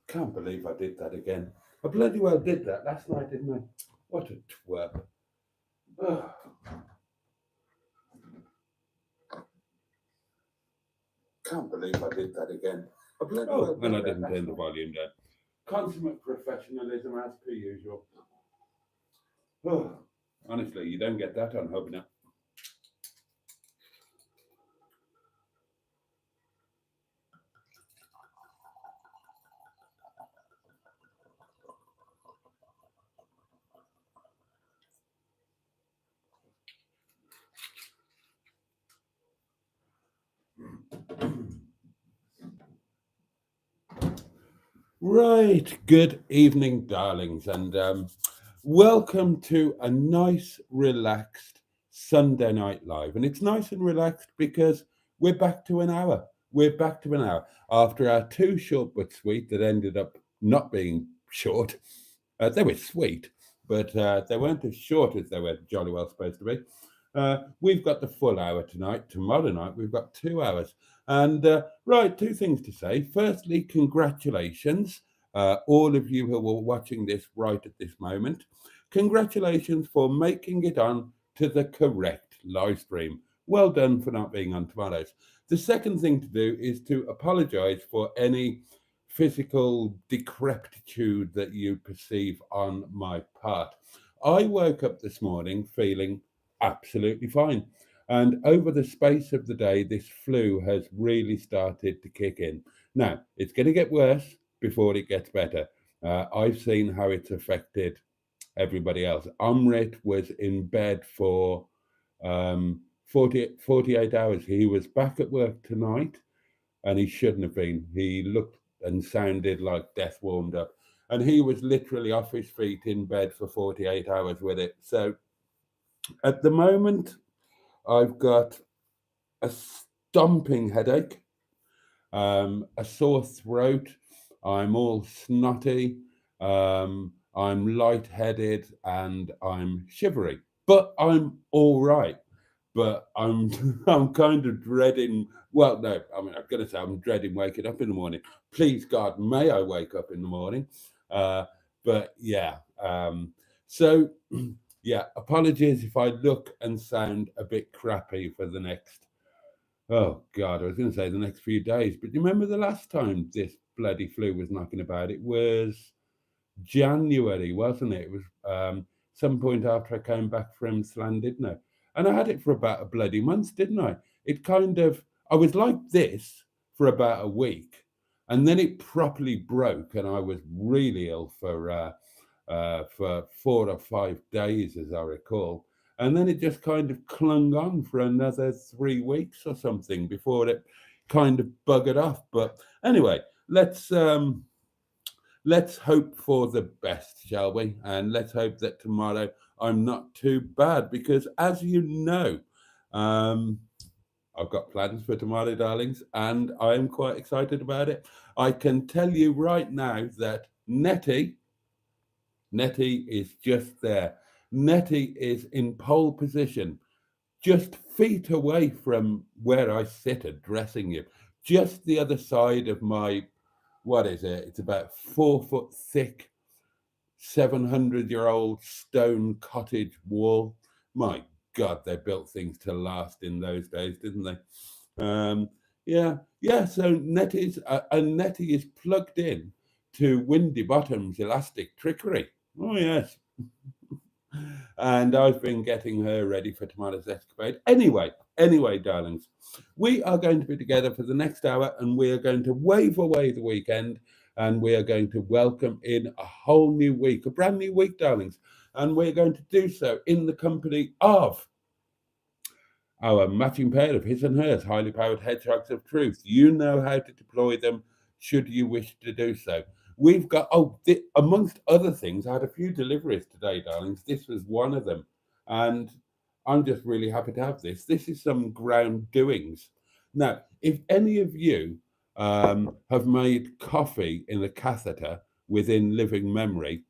Can't believe I did that again. I bloody well did that last night, didn't I? What a twerp. Oh, can't believe I did that again. I bloody well did and I didn't turn the volume down. Consummate professionalism as per usual. Oh, honestly, you don't get that on Hub now. Right, good evening, darlings, and welcome to a nice, relaxed Sunday Night Live. And it's nice and relaxed because we're back to an hour. We're back to an hour after our two short but sweet that ended up not being short. They were sweet, but they weren't as short as they were jolly well supposed to be. We've got the full hour tonight. Tomorrow night, we've got 2 hours. And right, two things to say. Firstly, congratulations, all of you who are watching this right at this moment. Congratulations for making it on to the correct live stream. Well done for not being on tomorrow's. The second thing to do is to apologize for any physical decrepitude that you perceive on my part. I woke up this morning feeling absolutely fine. And over the space of the day, this flu has really started to kick in. Now, it's going to get worse before it gets better. I've seen how it's affected everybody else. Amrit was in bed for 48 hours. He was back at work tonight, and he shouldn't have been. He looked and sounded like death warmed up. And he was literally off his feet in bed for 48 hours with it. So at the moment, I've got a stomping headache, a sore throat. I'm all snotty. I'm lightheaded and I'm shivery, but I'm all right. But I'm I'm kind of dreading. Well, no, I mean I'm going to say I'm dreading waking up in the morning. Please God, may I wake up in the morning? But yeah, so yeah, apologies if I look and sound a bit crappy for the next. Oh God, I was going to say the next few days, but you remember the last time this bloody flu was knocking about? It was January, wasn't it? It was some point after I came back from Llandudno. And I had it for about a bloody month, didn't I? It kind of, I was like this for about a week. And then it properly broke, and I was really ill for 4 or 5 days, as I recall. And then it just kind of clung on for another 3 weeks or something before it kind of buggered off. But anyway, let's hope for the best, shall we? And let's hope that tomorrow I'm not too bad, because as you know, I've got plans for tomorrow, darlings, and I'm quite excited about it. I can tell you right now that Nettie is just there. Nettie is in pole position, just feet away from where I sit addressing you, just the other side of my, what is it? It's about 4 foot thick, 700-year-old stone cottage wall. My God, they built things to last in those days, didn't they? Yeah. So Nettie is plugged in to Windy Bottom's elastic trickery. Oh yes. And I've been getting her ready for tomorrow's escapade. Anyway, darlings, we are going to be together for the next hour, and we are going to wave away the weekend, and we are going to welcome in a whole new week, a brand new week, darlings. And we're going to do so in the company of our matching pair of his and hers, highly powered hedgehogs of truth. You know how to deploy them should you wish to do so. We've got, amongst other things, I had a few deliveries today, darlings. This was one of them. And I'm just really happy to have this. This is some ground doings. Now, if any of you have made coffee in a catheter within living memory,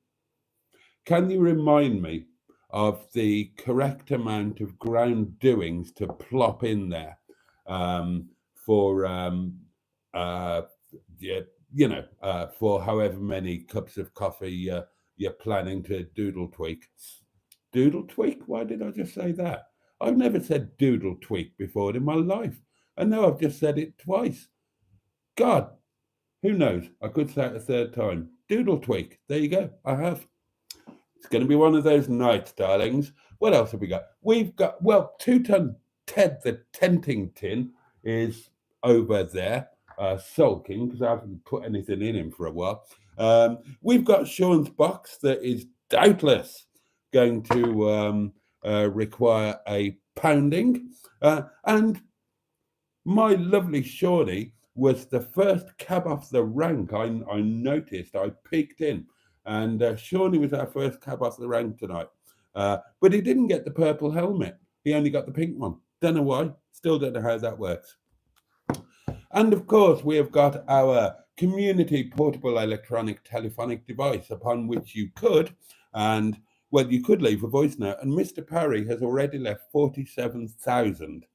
can you remind me of the correct amount of ground doings to plop in there for yeah, for however many cups of coffee you're planning to doodle tweak. Doodle tweak? Why did I just say that? I've never said doodle tweak before in my life. And now I've just said it twice. God, who knows? I could say it a third time. Doodle tweak. There you go. I have. It's going to be one of those nights, darlings. What else have we got? We've got, well, 2 ton Ted the Tentington is over there, sulking because I haven't put anything in him for a while. We've got Sean's box that is doubtless going to require a pounding. And my lovely Shawnee was the first cab off the rank. I noticed, I peeked in, and Shawnee was our first cab off the rank tonight. But he didn't get the purple helmet. He only got the pink one. Don't know why. Still don't know how that works. And of course, we have got our community portable electronic telephonic device upon which you could, you could leave a voice note. And Mr. Parry has already left 47,000.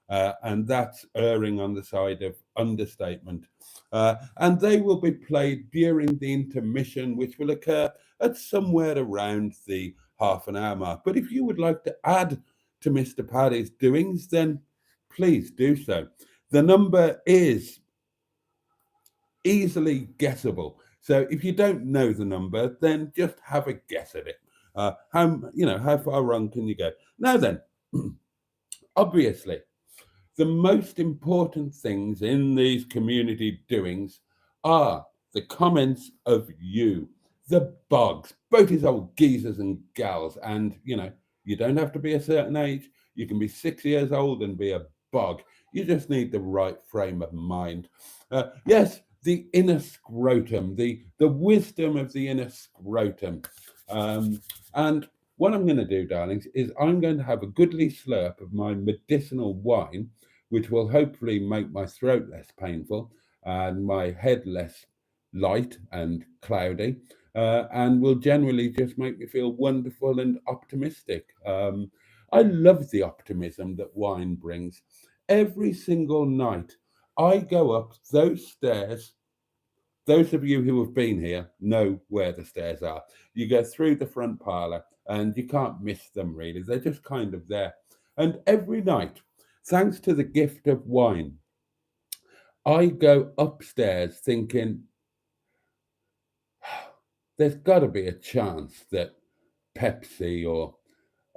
And that's erring on the side of understatement. And they will be played during the intermission, which will occur at somewhere around the half an hour mark. But if you would like to add to Mr. Parry's doings, then please do so. The number is easily guessable. So if you don't know the number, then just have a guess at it. How far wrong can you go? Now then, obviously, the most important things in these community doings are the comments of you, the bogs, both his old geezers and gals. And, you don't have to be a certain age. You can be 6 years old and be a bog. You just need the right frame of mind. Yes, the inner scrotum, the wisdom of the inner scrotum. And what I'm going to do, darlings, is I'm going to have a goodly slurp of my medicinal wine, which will hopefully make my throat less painful and my head less light and cloudy, and will generally just make me feel wonderful and optimistic. I love the optimism that wine brings. Every single night I go up those stairs. Those of you who have been here know where the stairs are. You go through the front parlour and you can't miss them really. They're just kind of there. And every night, thanks to the gift of wine, I go upstairs thinking, there's got to be a chance that Pepsi or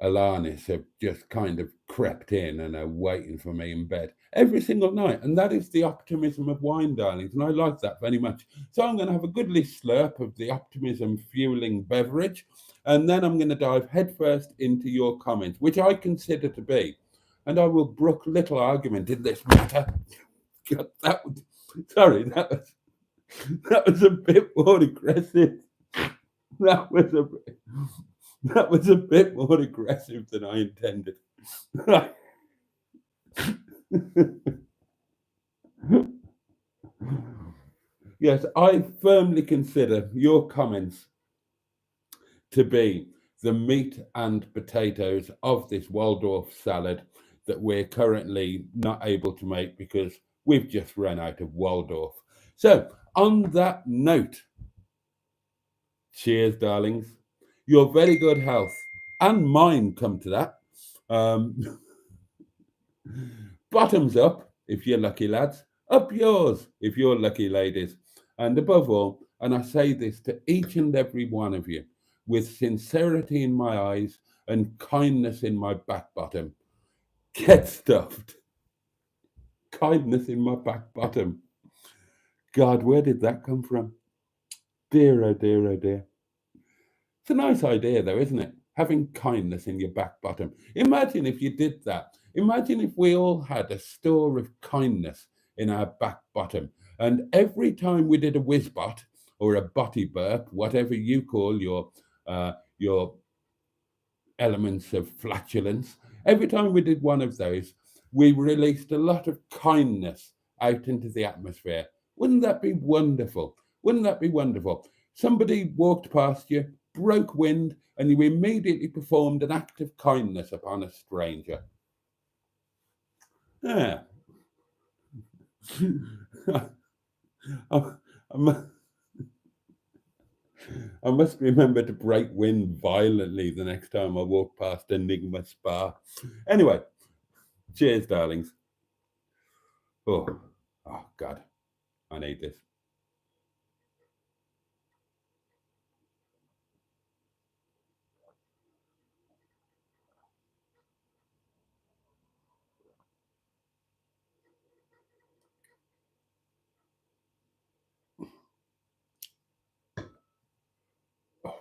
Alanis have just kind of crept in and are waiting for me in bed every single night. And that is the optimism of wine, darlings. And I like that very much. So I'm going to have a goodly slurp of the optimism fueling beverage. And then I'm going to dive headfirst into your comments, which I consider to be, and I will brook little argument in this matter. God, that was a bit more aggressive. That was a bit more aggressive than I intended. Yes, I firmly consider your comments to be the meat and potatoes of this Waldorf salad that we're currently not able to make because we've just run out of Waldorf. So, on that note, cheers, darlings. Your very good health and mine come to that. Bottoms up if you're lucky, lads. Up yours if you're lucky, ladies. And above all, and I say this to each and every one of you, with sincerity in my eyes and kindness in my back bottom, get stuffed. Kindness in my back bottom. God, where did that come from? Dear, oh dear, oh dear. It's a nice idea, though, isn't it? Having kindness in your back bottom. Imagine if you did that. Imagine if we all had a store of kindness in our back bottom. And every time we did a whiz-bot or a botty burp, whatever you call your elements of flatulence, every time we did one of those, we released a lot of kindness out into the atmosphere. Wouldn't that be wonderful? Wouldn't that be wonderful? Somebody walked past you, broke wind, and you immediately performed an act of kindness upon a stranger. Yeah. I must remember to break wind violently the next time I walk past Enigma Spa. Anyway, cheers, darlings. Oh, God, I need this. Oh,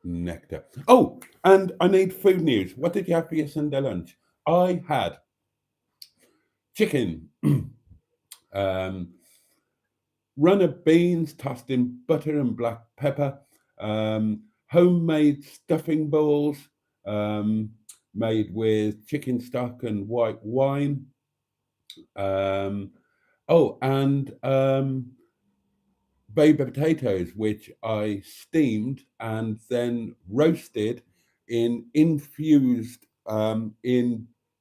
nectar. Oh, and I need food news. What did you have for your Sunday lunch? I had chicken, um, runner beans tossed in butter and black pepper, homemade stuffing balls um, made with chicken stock and white wine. Um, and baby potatoes, which I steamed and then roasted in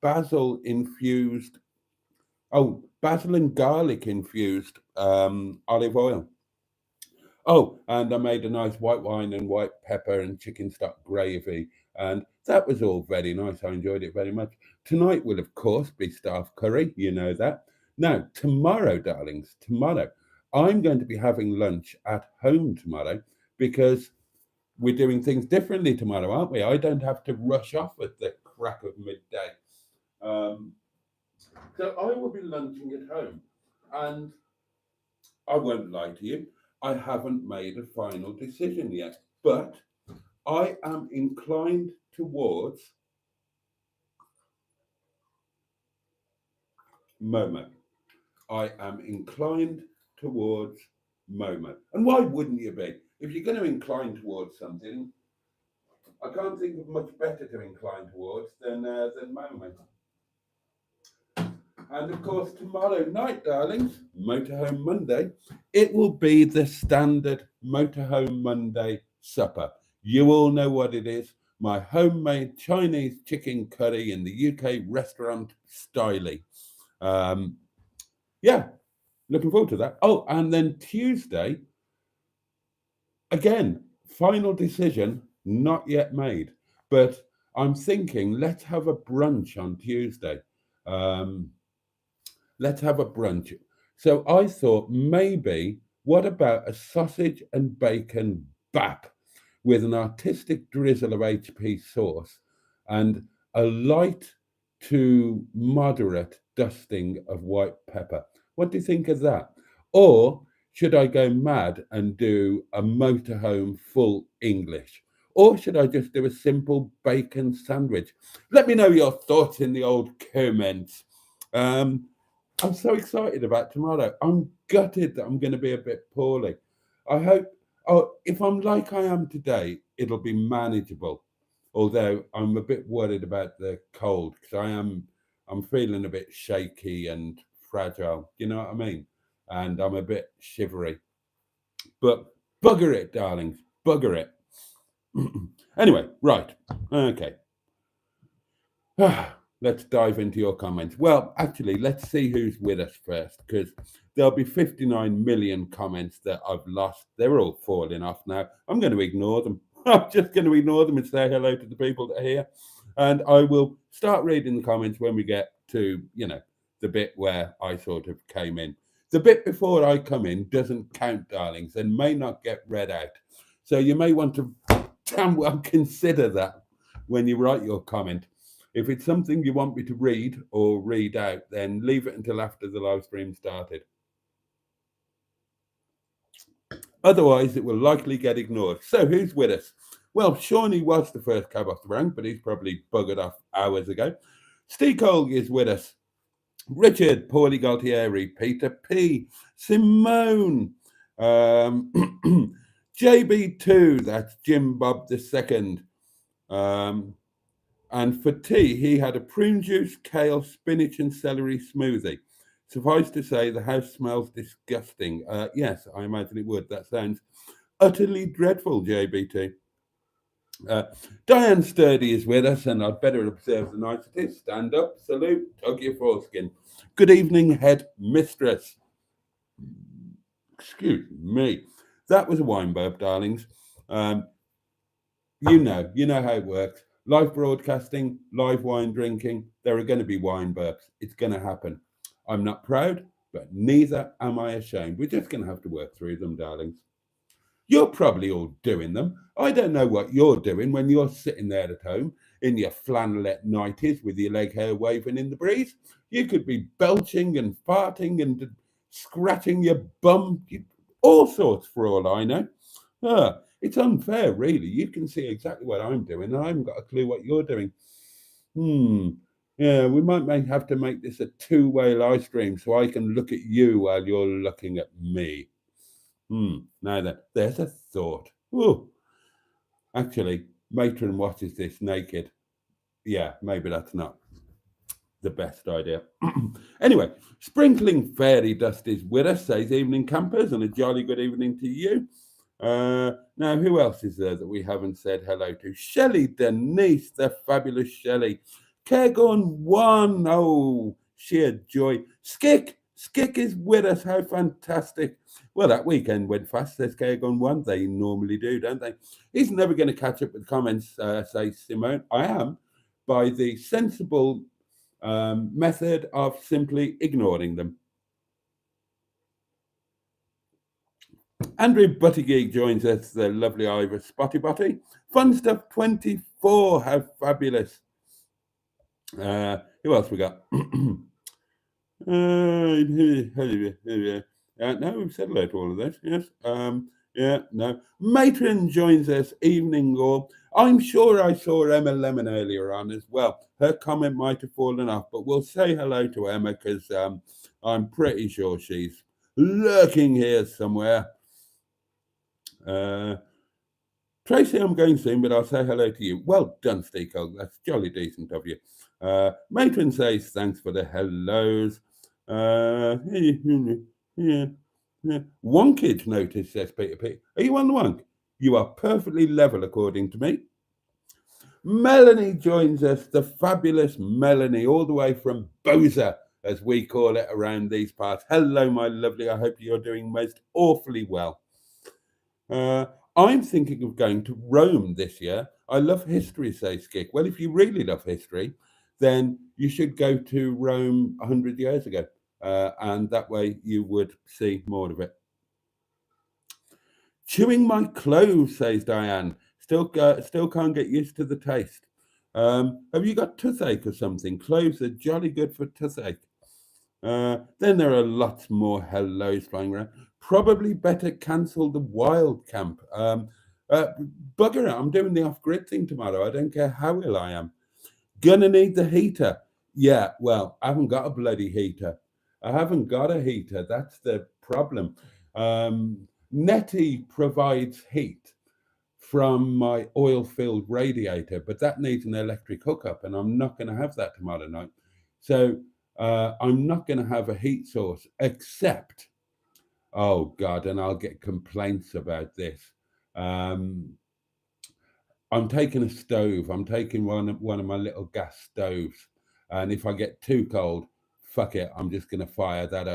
basil infused, basil and garlic infused olive oil. Oh, and I made a nice white wine and white pepper and chicken stock gravy. And that was all very nice. I enjoyed it very much. Tonight will, of course, be staff curry. You know that. Now, tomorrow, darlings, tomorrow, I'm going to be having lunch at home tomorrow because we're doing things differently tomorrow, aren't we? I don't have to rush off at the crack of midday. Um, so I will be lunching at home. And I won't lie to you, I haven't made a final decision yet, but I am inclined towards Momo. I am inclined towards Momo. And why wouldn't you be? If you're going to incline towards something, I can't think of much better to incline towards than Momo. And of course, tomorrow night, darlings, Motorhome Monday, it will be the standard Motorhome Monday supper. You all know what it is. My homemade Chinese chicken curry in the UK restaurant style. Um, yeah, looking forward to that. Oh, and then Tuesday, again, final decision, not yet made. But I'm thinking, let's have a brunch on Tuesday. Um, let's have a brunch. So I thought maybe, what about a sausage and bacon bap with an artistic drizzle of HP sauce and a light to moderate dusting of white pepper? What do you think of that? Or should I go mad and do a motorhome full English? Or should I just do a simple bacon sandwich? Let me know your thoughts in the old comments. Um, I'm so excited about tomorrow. I'm gutted that I'm going to be a bit poorly. I hope, if I'm like I am today, it'll be manageable. Although I'm a bit worried about the cold because I'm feeling a bit shaky and fragile. You know what I mean? And I'm a bit shivery. But bugger it, darlings, bugger it. Anyway, right. Okay. Let's dive into your comments. Well, actually, let's see who's with us first, because there'll be 59 million comments that I've lost. They're all falling off now. I'm going to ignore them. I'm just going to ignore them and say hello to the people that are here. And I will start reading the comments when we get to, the bit where I sort of came in. The bit before I come in doesn't count, darlings, and may not get read out. So you may want to damn well consider that when you write your comment. If it's something you want me to read or read out, then leave it until after the live stream started. Otherwise, it will likely get ignored. So who's with us? Well, Shawnee was the first cab off the rank, but he's probably buggered off hours ago. Steve Cole is with us. Richard, Paulie Galtieri, Peter P, Simone, JB2, that's Jim Bob II. And for tea, he had a prune juice, kale, spinach, and celery smoothie. Suffice to say, the house smells disgusting. Yes, I imagine it would. That sounds utterly dreadful, JBT. Diane Sturdy is with us, and I'd better observe the niceties. Stand up, salute, tug your foreskin. Good evening, head mistress. Excuse me. That was a wine burp, darlings. Um, you know how it works. Live broadcasting, live wine drinking, there are going to be wine burps. It's going to happen. I'm not proud, but neither am I ashamed. We're just going to have to work through them, darlings. You're probably all doing them. I don't know what you're doing when you're sitting there at home in your flannelette nighties with your leg hair waving in the breeze. You could be belching and farting and scratching your bum, all sorts for all I know. It's unfair, really. You can see exactly what I'm doing, and I haven't got a clue what you're doing. Yeah, we might have to make this a two-way live stream so I can look at you while you're looking at me. Now then, there's a thought. Oh, actually, Matron watches this naked. Yeah, maybe that's not the best idea. Anyway, sprinkling fairy dust is with us, says Evening Campers, and a jolly good evening to you. Now, who else is there that we haven't said hello to? Shelley Denise, the fabulous Shelley. Cairngorm One, oh, sheer joy. Skick is with us, how fantastic. Well, that weekend went fast, says Cairngorm One. They normally do, don't they? He's never going to catch up with comments, says Simone. I am, by the sensible method of simply ignoring them. Andrew Buttigieg joins us, the lovely Ivor Spotty Botty. Fun Stuff 24, how fabulous. Who else we got? No, we've said hello to all of those, yes. Yeah, no. Matron joins us, evening all. I'm sure I saw Emma Lemon earlier on as well. Her comment might have fallen off, but we'll say hello to Emma because I'm pretty sure she's lurking here somewhere. Tracy, I'm going soon, but I'll say hello to you. Well done, Steeko. That's jolly decent of you. Matron says thanks for the hellos. Wonkage notice, says Peter P. Are you on the wonk? You are perfectly level, according to me. Melanie joins us, the fabulous Melanie, all the way from Boza, as we call it around these parts. Hello, my lovely. I hope you're doing most awfully well. I'm thinking of going to Rome this year. I love history, says Skick. Well, if you really love history, then you should go to Rome 100 years ago. And that way you would see more of it. Chewing my clothes, says Diane. Still can't get used to the taste. Have you got toothache or something? Cloves are jolly good for toothache. Then there are lots more hellos flying around. Probably better cancel the wild camp. Bugger it, I'm doing the off-grid thing tomorrow. I don't care how ill I am. Gonna need the heater. Yeah, well, I haven't got a bloody heater. I haven't got a heater. That's the problem. Nettie provides heat from my oil-filled radiator, but that needs an electric hookup, and I'm not going to have that tomorrow night. So I'm not going to have a heat source except, oh God, and I'll get complaints about this. I'm taking a stove. I'm taking one of my little gas stoves, and if I get too cold, fuck it, I'm just going to fire that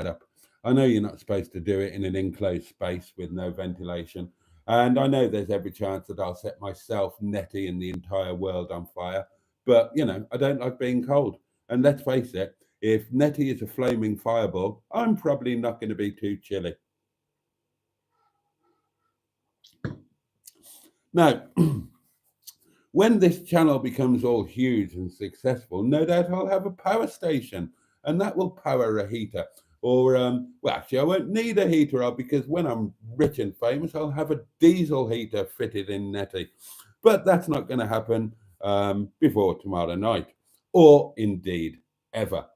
up. I know you're not supposed to do it in an enclosed space with no ventilation, and I know there's every chance that I'll set myself, Nettie, and the entire world on fire. But I don't like being cold. And let's face it, if Nettie is a flaming fireball, I'm probably not going to be too chilly. Now, when this channel becomes all huge and successful, no doubt I'll have a power station, and that will power a heater. Or, well, actually, I won't need a heater because when I'm rich and famous, I'll have a diesel heater fitted in Nettie. But that's not going to happen before tomorrow night, or indeed ever.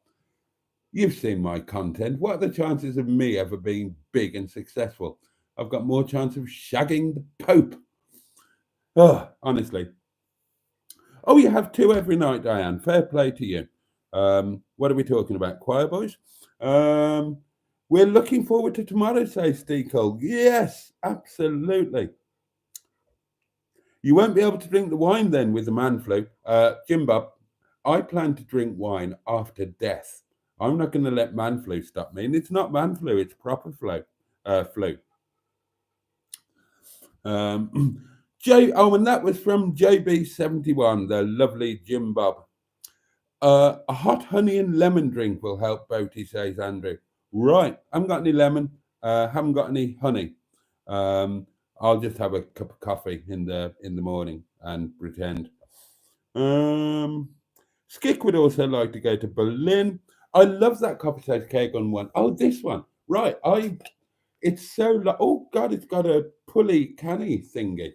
You've seen my content. What are the chances of me ever being big and successful? I've got more chance of shagging the Pope. Oh, honestly. Oh, you have two every night, Diane. Fair play to you. What are we talking about? Choir boys? We're looking forward to tomorrow, says Steve Cole. Yes, absolutely. You won't be able to drink the wine then with the man flu. Jim Bob, I plan to drink wine after death. I'm not going to let man flu stop me. And it's not man flu, it's proper flu. And that was from JB71, the lovely Jim Bob. A hot honey and lemon drink will help Boaty, says Andrew. Right, haven't got any lemon, haven't got any honey. I'll just have a cup of coffee in the morning and pretend. Skick would also like to go to Berlin. I love that Coffee Says Kegon one. Oh, this one. Right. It's so oh God, it's got a pulley canny thingy.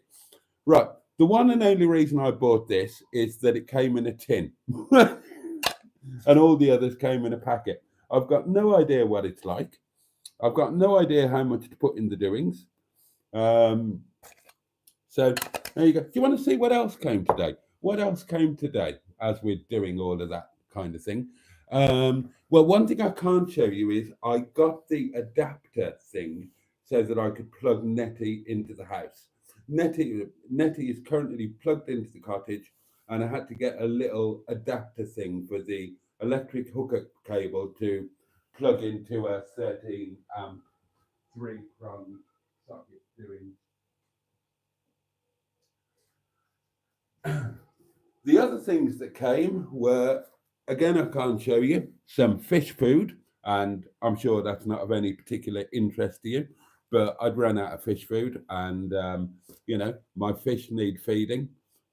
Right. The one and only reason I bought this is that it came in a tin. And all the others came in a packet. I've got no idea what it's like. I've got no idea how much to put in the doings. So there you go. Do you want to see what else came today? What else came today as we're doing all of that kind of thing? Well, one thing I can't show you is I got the adapter thing so that I could plug Nettie into the house. Nettie is currently plugged into the cottage, and I had to get a little adapter thing for the electric hookup cable to plug into a 13 amp 3-prong socket doing. The other things that came were, again, I can't show you, some fish food, and I'm sure that's not of any particular interest to you, but I'd run out of fish food, and, my fish need feeding,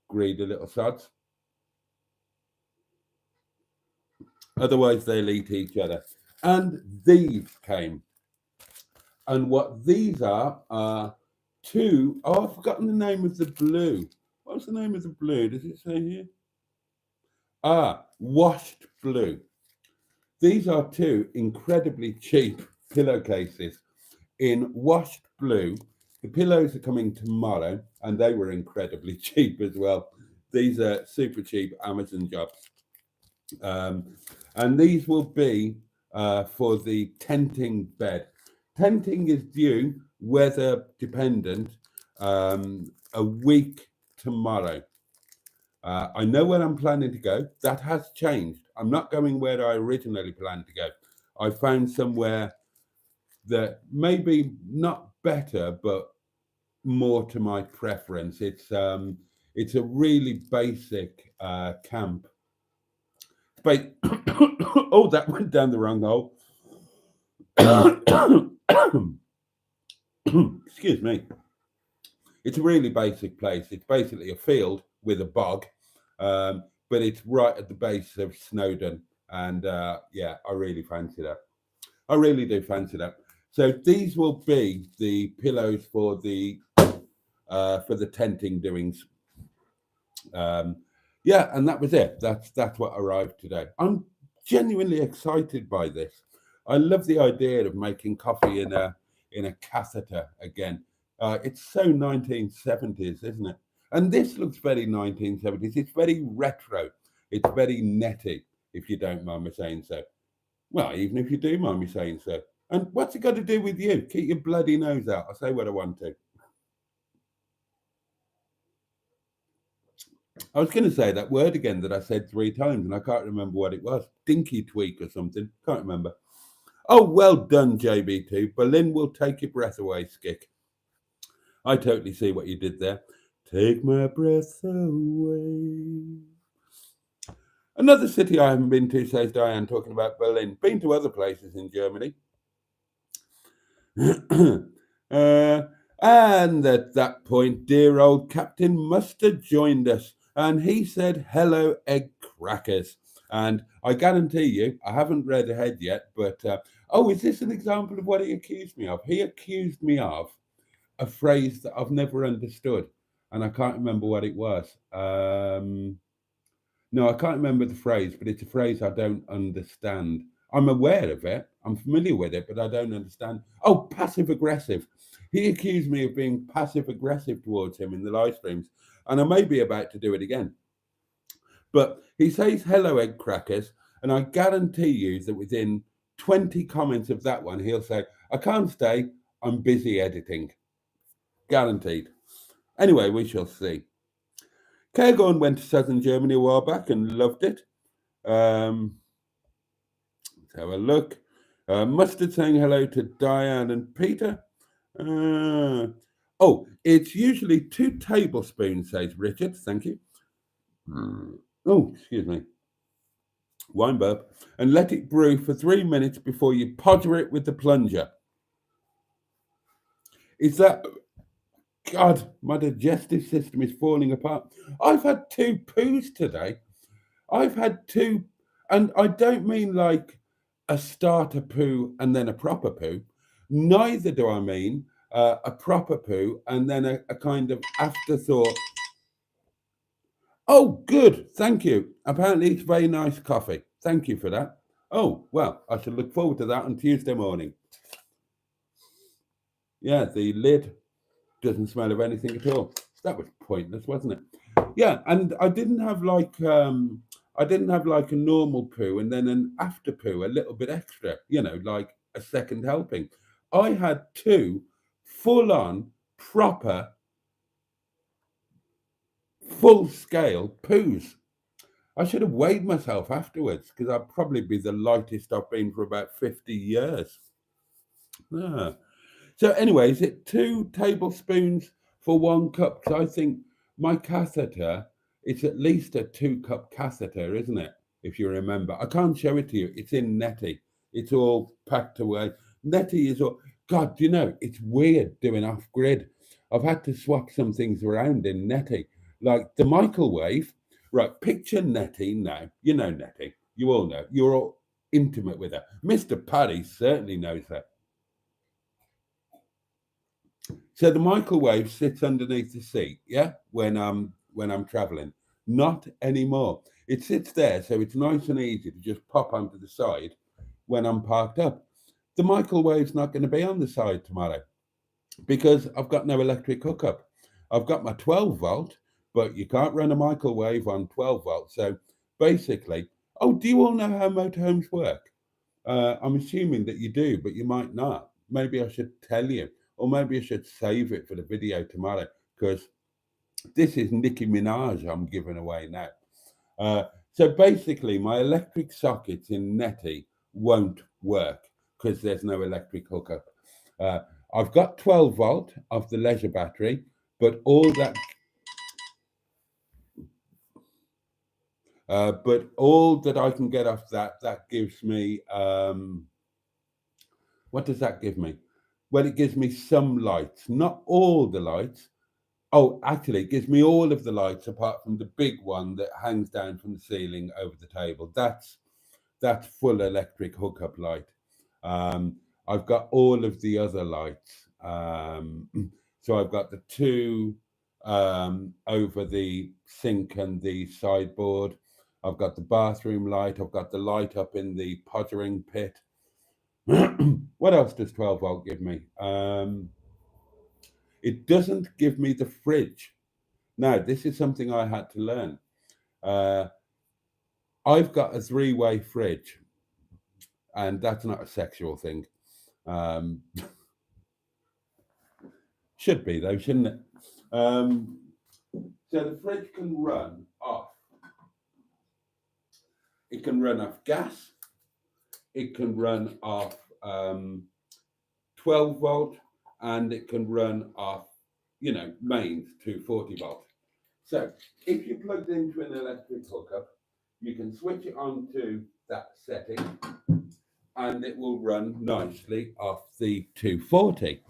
greedy little sods. Otherwise, they'll eat each other. And these came. And what these are two, I've forgotten the name of the blue. What's the name of the blue? Does it say here? Washed blue. These are two incredibly cheap pillowcases in washed blue. The pillows are coming tomorrow, and they were incredibly cheap as well. These are super cheap Amazon jobs. And these will be for the tenting bed. Tenting is due, weather dependent, a week tomorrow. I know where I'm planning to go. That has changed. I'm not going where I originally planned to go. I found somewhere that maybe not better, but more to my preference. It's a really basic camp. But oh, that went down the wrong hole. Excuse me. It's a really basic place. It's basically a field with a bog, but it's right at the base of Snowdon, and I really fancy that. I really do fancy that. So these will be the pillows for the tenting doings. And that was it. That's what arrived today. I'm genuinely excited by this. I love the idea of making coffee in a catheter again. It's so 1970s, isn't it? And this looks very 1970s. It's very retro. It's very netty, if you don't mind me saying so. Well, even if you do mind me saying so. And what's it got to do with you? Keep your bloody nose out. I'll say what I want to. I was going to say that word again that I said 3 times, and I can't remember what it was. Dinky tweak or something. Can't remember. Oh, well done, JB2. Berlin will take your breath away, Skick. I totally see what you did there. Take my breath away. Another city I haven't been to, says Diane, talking about Berlin. Been to other places in Germany. And at that point, dear old Captain Mustard joined us, and he said, hello, egg crackers. And I guarantee you, I haven't read ahead yet, but, is this an example of what he accused me of? He accused me of a phrase that I've never understood, and I can't remember what it was. No, I can't remember the phrase, but it's a phrase I don't understand. I'm aware of it. I'm familiar with it, but I don't understand. Oh, passive aggressive. He accused me of being passive aggressive towards him in the live streams, and I may be about to do it again. But he says, hello, egg crackers, and I guarantee you that within 20 comments of that one, he'll say, I can't stay, I'm busy editing. Guaranteed. Anyway, we shall see. Kegon went to southern Germany a while back and loved it. Let's have a look. Mustard saying hello to Diane and Peter. Oh, it's usually 2 tablespoons, says Richard. Thank you. Oh, excuse me. Wine burp. And let it brew for 3 minutes before you podger it with the plunger. Is that... God, my digestive system is falling apart. I've had 2 poos today. I've had 2, and I don't mean like a starter poo and then a proper poo. Neither do I mean a proper poo and then a kind of afterthought. Oh, good. Thank you. Apparently it's very nice coffee. Thank you for that. Oh, well, I shall look forward to that on Tuesday morning. Yeah, the lid doesn't smell of anything at all. That was pointless, wasn't it? Yeah, and I didn't have like a normal poo and then an after poo, a little bit extra, like a second helping. I had 2 full-on, proper, full-scale poos. I should have weighed myself afterwards because I'd probably be the lightest I've been for about 50 years. Ah. So anyway, is it 2 tablespoons for 1 cup? Because I think my catheter, it's at least a 2-cup catheter, isn't it? If you remember. I can't show it to you. It's in Netty. It's all packed away. Netty is all... God, it's weird doing off-grid. I've had to swap some things around in Netty. Like the microwave. Right, picture Netty now. You know Netty. You all know. You're all intimate with her. Mr. Paddy certainly knows her. So the microwave sits underneath the seat, yeah, when I'm traveling. Not anymore. It sits there, so it's nice and easy to just pop onto the side when I'm parked up. The microwave's not going to be on the side tomorrow because I've got no electric hookup. I've got my 12 volt, but you can't run a microwave on 12 volts. So basically, do you all know how motorhomes work? I'm assuming that you do, but you might not. Maybe I should tell you. Or maybe I should save it for the video tomorrow because this is Nicki Minaj I'm giving away now. So basically, my electric sockets in Netty won't work because there's no electric hookup. I've got 12 volt of the leisure battery, but all that I can get off that gives me what does that give me? Well, it gives me some lights, not all the lights. Oh, actually, it gives me all of the lights apart from the big one that hangs down from the ceiling over the table. That's full electric hookup light. I've got all of the other lights. So I've got the 2 over the sink and the sideboard. I've got the bathroom light. I've got the light up in the pottering pit. What else does 12 volt give me? It doesn't give me the fridge. Now, this is something I had to learn. I've got a 3-way fridge, and that's not a sexual thing. Should be, though, shouldn't it? So the fridge can run off. It can run off gas. It can run off 12 volt, and it can run off, mains to 40 volt. So if you're plugged into an electric hookup, you can switch it on to that setting, and it will run nicely off the 240.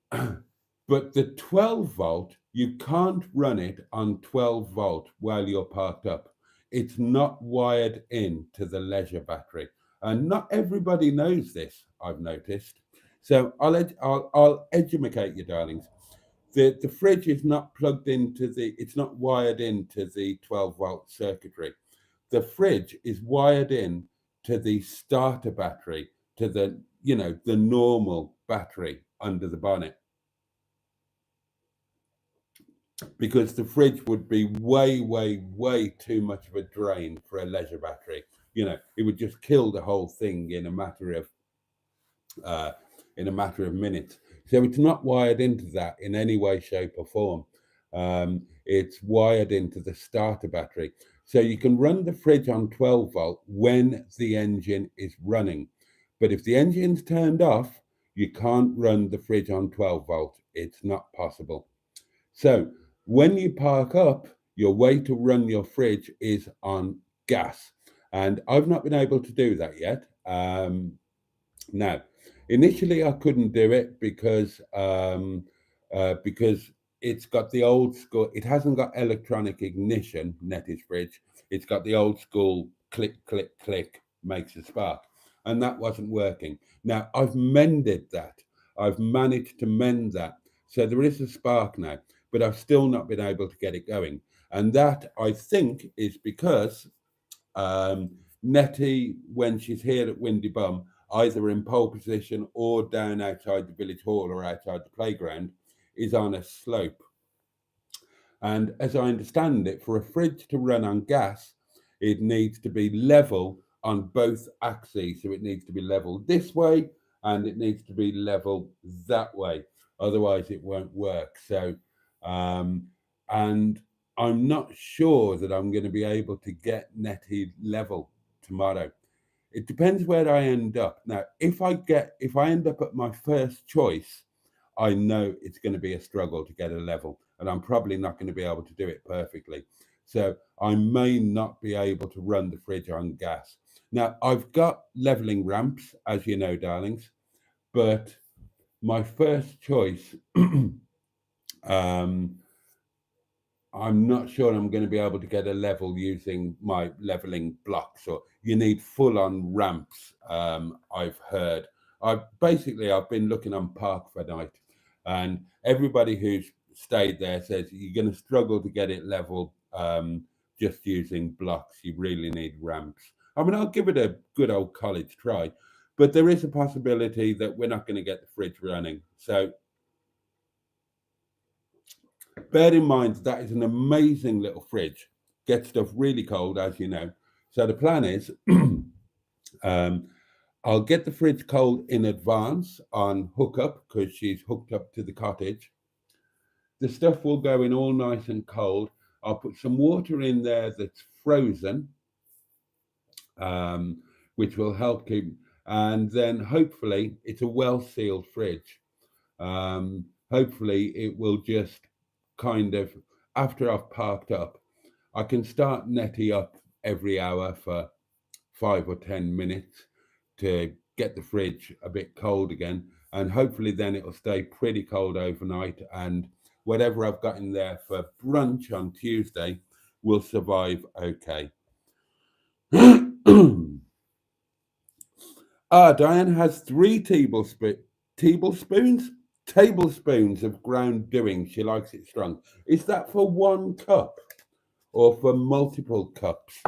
But the 12 volt, you can't run it on 12 volt while you're parked up. It's not wired in to the leisure battery. And not everybody knows this, I've noticed. So I'll educate you, darlings. The fridge is not plugged into it's not wired into the 12 volt circuitry. The fridge is wired in to the starter battery, to the normal battery under the bonnet. Because the fridge would be way, way, way too much of a drain for a leisure battery. It would just kill the whole thing in a matter of minutes. So it's not wired into that in any way, shape, or form. It's wired into the starter battery. So you can run the fridge on 12 volt when the engine is running. But if the engine's turned off, you can't run the fridge on 12 volt. It's not possible. So when you park up, your way to run your fridge is on gas. And I've not been able to do that yet. Now, initially I couldn't do it because it's got the old school. It hasn't got electronic ignition, Nettie's fridge. It's got the old school click, click, click makes a spark, and that wasn't working. Now I've mended that. I've managed to mend that, so there is a spark now, but I've still not been able to get it going, and that I think is because um, Nettie, when she's here at Windy Bum, either in pole position or down outside the village hall or outside the playground, is on a slope. And as I understand it, for a fridge to run on gas, it needs to be level on both axes. So it needs to be level this way and it needs to be level that way. Otherwise, it won't work. So, and I'm not sure that I'm going to be able to get Nettie level tomorrow. It depends where I end up. Now, if I end up at my first choice, I know it's going to be a struggle to get a level, and I'm probably not going to be able to do it perfectly. So I may not be able to run the fridge on gas. Now, I've got leveling ramps, as you know, darlings, but my first choice, um, I'm not sure I'm going to be able to get a level using my leveling blocks, or you need full on ramps. I've heard. I've been looking on Park for Night, and everybody who's stayed there says you're going to struggle to get it level just using blocks. You really need ramps. I mean, I'll give it a good old college try, but there is a possibility that we're not going to get the fridge running. So bear in mind that is an amazing little fridge. Gets stuff really cold, as you know. So the plan is I'll get the fridge cold in advance on hookup because she's hooked up to the cottage. The stuff will go in all nice and cold. I'll put some water in there that's frozen, which will help keep. And then hopefully it's a well sealed fridge. Hopefully it will just kind of, after I've parked up, I can start Nettie up every hour for 5 or 10 minutes to get the fridge a bit cold again. And hopefully then it'll stay pretty cold overnight. And whatever I've got in there for brunch on Tuesday will survive okay. Diane has 3 tablespoons of ground doing. She likes it strong. Is that for 1 cup or for multiple cups?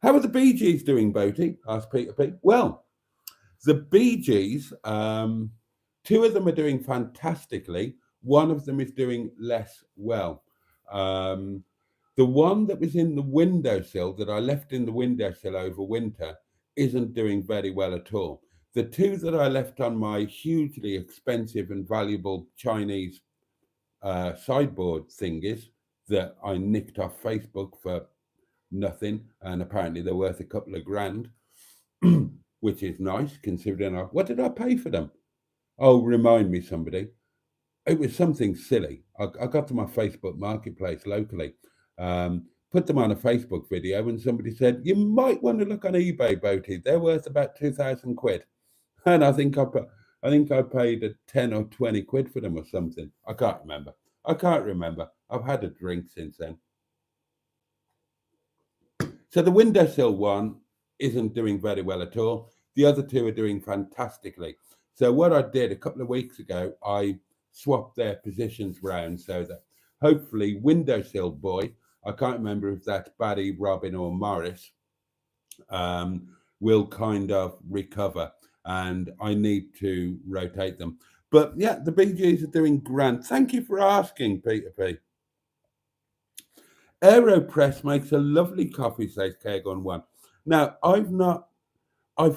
How are the Bee Gees doing, Boaty? Asked Peter P. Well, the Bee Gees, 2 of them are doing fantastically. One of them is doing less well. The one that was in the windowsill, that I left in the windowsill over winter, isn't doing very well at all. The 2 that I left on my hugely expensive and valuable Chinese sideboard thingies that I nicked off Facebook for nothing, and apparently they're worth a couple of grand, which is nice considering what did I pay for them? Oh, remind me, somebody. It was something silly. I got to my Facebook marketplace locally, put them on a Facebook video, and somebody said, you might want to look on eBay, Boaty. They're worth about 2,000 quid. And I think I paid 10 or 20 quid for them or something. I can't remember. I've had a drink since then. So the windowsill one isn't doing very well at all. The other 2 are doing fantastically. So what I did a couple of weeks ago, I swapped their positions round so that hopefully windowsill boy, I can't remember if that's Barry, Robin or Morris, will kind of recover, and I need to rotate them. But yeah, the Bee Gees are doing grand. Thank you for asking, Peter P. AeroPress makes a lovely coffee, says Keg1. Now, I've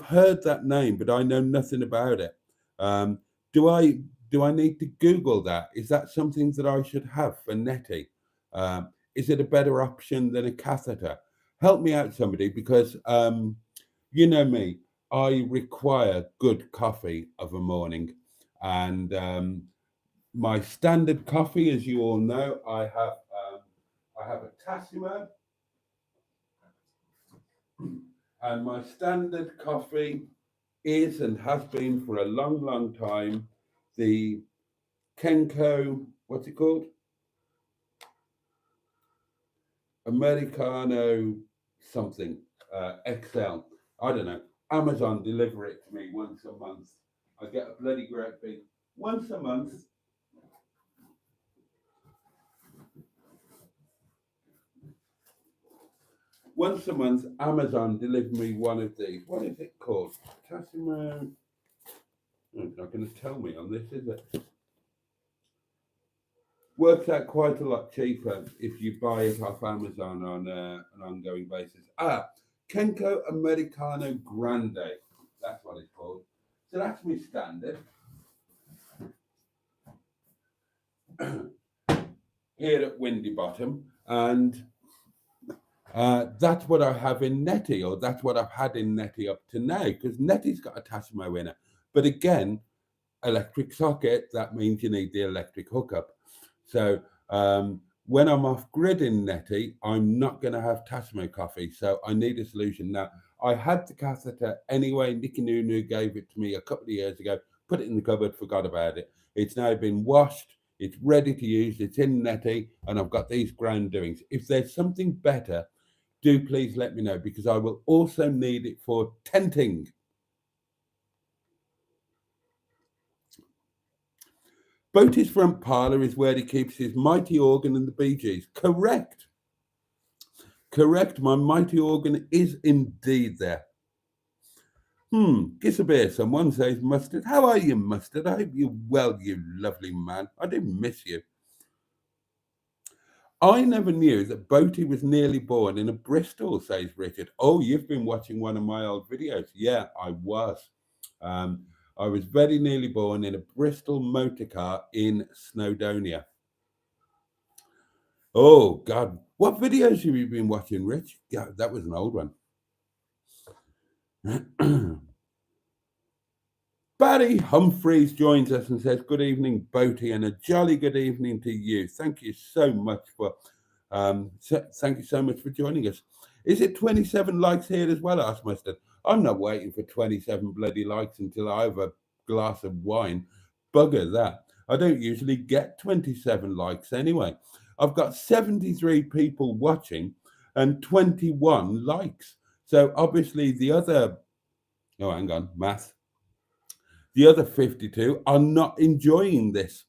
heard that name, but I know nothing about it. Do I Do I need to Google that? Is that something that I should have for Nettie? Is it a better option than a catheter? Help me out, somebody, because you know me, I require good coffee of a morning. And my standard coffee, as you all know, I have a Tassimo, and my standard coffee is and has been for a long, long time the Kenko, what's it called? Americano something, XL. I don't know. Amazon deliver it to me once a month. I get a bloody great big once a month. Once a month, Amazon deliver me one of these. What is it called? Tassimo. It's not going to tell me on this, is it? Works out quite a lot cheaper if you buy it off Amazon on an ongoing basis. Kenko Americano Grande. That's what it's called. So that's my standard. Here at Windy Bottom. And that's what I have in Nettie, or that's what I've had in Nettie up to now, because Nettie's got a Tassimo in it. But again, electric socket, that means you need the electric hookup. So when I'm off grid in Nettie, I'm not going to have Tassimo coffee. So I need a solution. Now, I had the catheter anyway. Nicky Nunu gave it to me a couple of years ago, put it in the cupboard, forgot about it. It's now been washed. It's ready to use. It's in Nettie, and I've got these ground doings. If there's something better, do please let me know, because I will also need it for tenting. Boaty's front parlour is where he keeps his mighty organ and the Bee Gees. Correct. Correct. My mighty organ is indeed there. Kiss a beer. Someone says Mustard. How are you, Mustard? I hope you're well, you lovely man. I do miss you. I never knew that Boaty was nearly born in a Bristol, says Richard. Oh, you've been watching one of my old videos. Yeah, I was. I was very nearly born in a Bristol motor car in Snowdonia. Oh, God. What videos have you been watching, Rich? Yeah, that was an old one. Barry Humphreys joins us and says, good evening, Boaty, and a jolly good evening to you. Thank you so much for thank you so much for joining us. Is it 27 likes here as well, asked Mustard? I'm not waiting for 27 bloody likes until I have a glass of wine. Bugger that. I don't usually get 27 likes anyway. I've got 73 people watching and 21 likes. So obviously the other, oh, hang on, math. The other 52 are not enjoying this.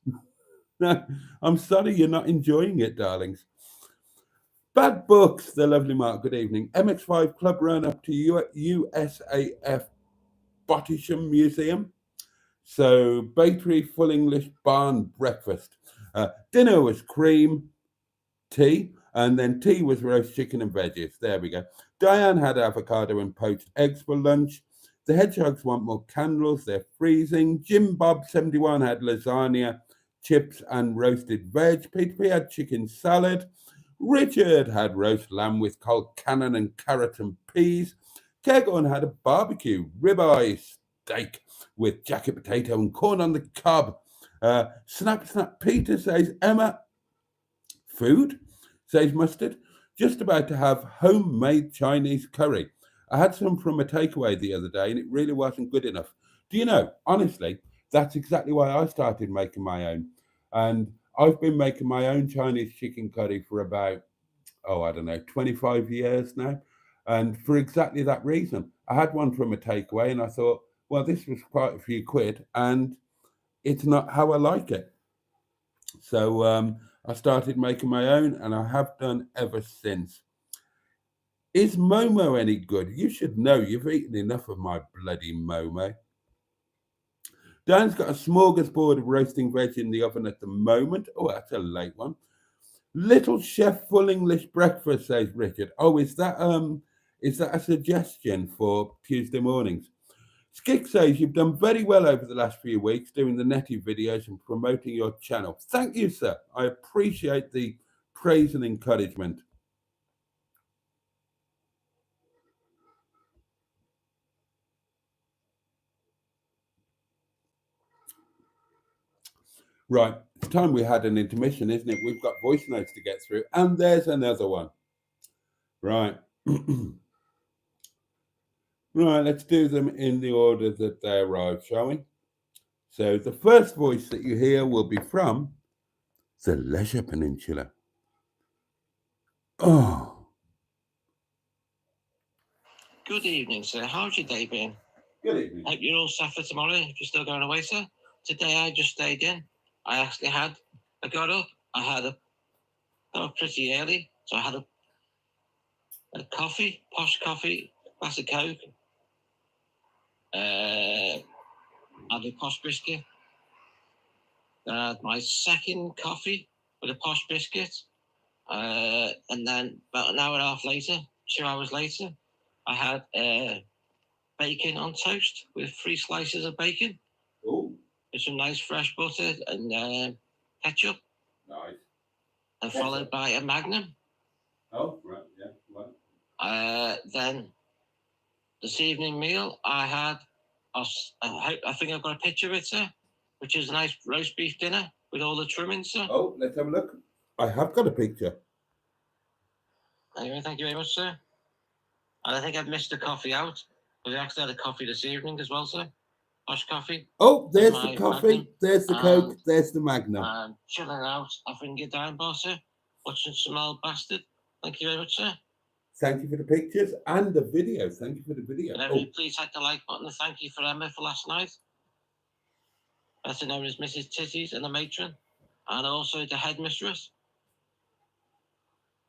No, I'm sorry you're not enjoying it, darlings. Bad Books, the lovely Mark, good evening. MX5 Club run up to USAF Bottisham Museum. So, bakery, full English, barn breakfast. Dinner was cream, tea, and then tea was roast chicken and veggies. There we go. Diane had avocado and poached eggs for lunch. The Hedgehogs want more candles. They're freezing. Jim Bob 71 had lasagna, chips, and roasted veg. Peter P had chicken salad. Richard had roast lamb with cold cannon and carrot and peas. Kegon had a barbecue ribeye steak with jacket potato and corn on the cob. Snap Peter says, Emma, food, says Mustard. Just about to have homemade Chinese curry. I had some from a takeaway the other day and it really wasn't good enough. Do you know, honestly, that's exactly why I started making my own. And I've been making my own Chinese chicken curry for about, 25 years now. And for exactly that reason, I had one from a takeaway and I thought, well, this was quite a few quid and it's not how I like it. So I started making my own and I have done ever since. Is Momo any good? You should know. You've eaten enough of my bloody Momo. Dan's got a smorgasbord of roasting veg in the oven at the moment. Oh, that's a late one. Little Chef Full English Breakfast, says Richard. Oh, is that a suggestion for Tuesday mornings? Skik says you've done very well over the last few weeks doing the netty videos and promoting your channel. Thank you, sir. I appreciate the praise and encouragement. Right, it's time we had an intermission, isn't it? We've got voice notes to get through, and there's another one. Right. Right, let's do them in the order that they arrive, shall we? So the first voice that you hear will be from the Leisure Peninsula. Oh. Good evening, sir. How's your day been? Good evening. Hope you're all set for tomorrow if you're still going away, sir. Today I just stayed in. I got up, got up pretty early, so I had a coffee, posh coffee, glass of Coke, had a posh biscuit. Then I had my second coffee with a posh biscuit. And then about an hour and a half later, 2 hours later, I had bacon on toast with 3 slices of bacon. Oh. With some nice fresh butter and ketchup. Nice. And followed by a Magnum. Oh, right, yeah, right. Then this evening meal, I had, I think I've got a picture of it, sir, which is a nice roast beef dinner with all the trimmings, sir. Oh, let's have a look. I have got a picture. Anyway, thank you very much, sir. And I think I've missed a coffee out. We actually had a coffee this evening as well, sir. Posh coffee. Oh, there's the coffee, Magnum. there's the Coke, there's the Magnum. Chilling out, having your down bar, sir. Watching some old bastard. Thank you very much, sir. Thank you for the pictures and the video. Thank you for the video. And everybody, please hit the like button and thank you for Emma for last night. Better known as Mrs. Titties and the matron. And also the headmistress.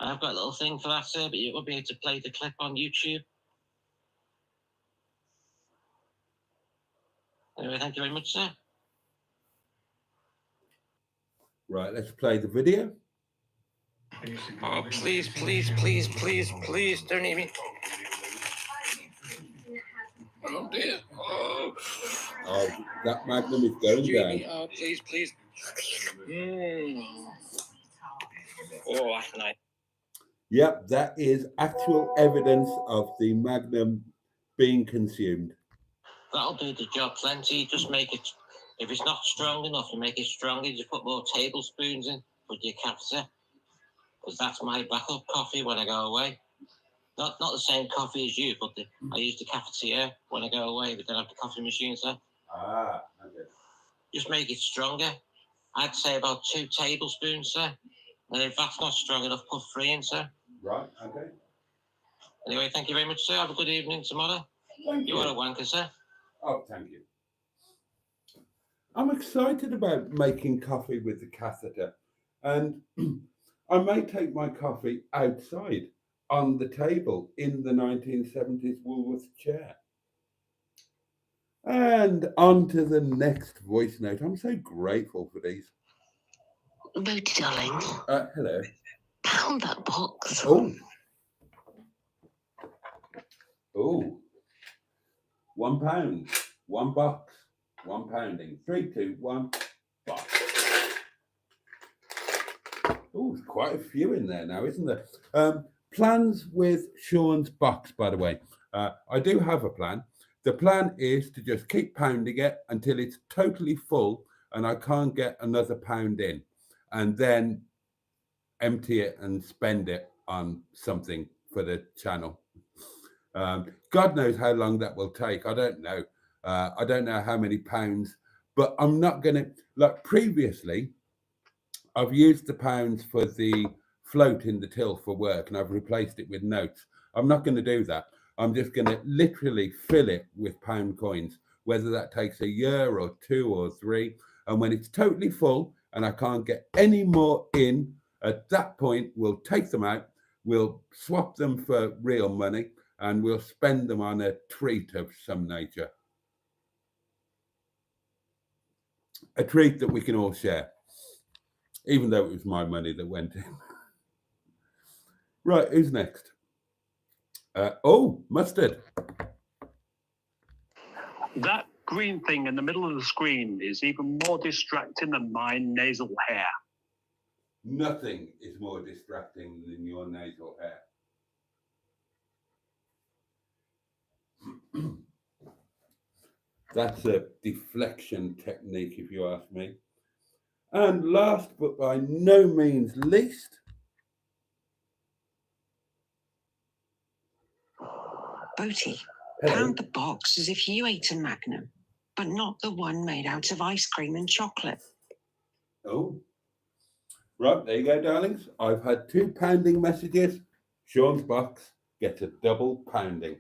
I've got a little thing for that, sir, but you will be able to play the clip on YouTube. Anyway, thank you very much, sir. Right, let's play the video. Oh, please, don't eat me. Oh, dear. Oh, that Magnum is going down. Oh, please. Oh, that's nice. Yep, that is actual evidence of the Magnum being consumed. That'll do the job plenty. Just make it, if it's not strong enough, you make it stronger. Just put more tablespoons in with your cafeteria. Because that's my backup coffee when I go away. Not the same coffee as you, but I use the cafetiere when I go away. We don't have the coffee machine, sir. Ah, okay. Just make it stronger. I'd say about 2 tablespoons, sir. And if that's not strong enough, put 3 in, sir. Right, okay. Anyway, thank you very much, sir. Have a good evening tomorrow. Thank you. You are a wanker, sir. Oh, thank you. I'm excited about making coffee with the catheter. And I may take my coffee outside on the table in the 1970s Woolworths chair. And on to the next voice note. I'm so grateful for these. Boaty, darling. Hello. Pound that box. Oh. Oh. £1. 1 box. 1 pounding. 3, 2, 1. Box. Oh, there's quite a few in there now, isn't there? Plans with Sean's box, by the way. I do have a plan. The plan is to just keep pounding it until it's totally full and I can't get another pound in, and then empty it and spend it on something for the channel. God knows how long that will take. I don't know. I don't know how many pounds, but I'm not going to, like previously, I've used the pounds for the float in the till for work and I've replaced it with notes. I'm not going to do that. I'm just going to literally fill it with pound coins, whether that takes a year or 2 or 3. And when it's totally full and I can't get any more in, at that point, we'll take them out, we'll swap them for real money, and we'll spend them on a treat of some nature. A treat that we can all share, even though it was my money that went in. Right, who's next? Oh, Mustard. That green thing in the middle of the screen is even more distracting than my nasal hair. Nothing is more distracting than your nasal hair. That's a deflection technique, if you ask me. And last but by no means least, Boaty, hello. pound the box as if you ate a Magnum, but not the one made out of ice cream and chocolate. Oh, right, there you go, darlings. I've had 2 pounding messages. Sean's box gets a double pounding.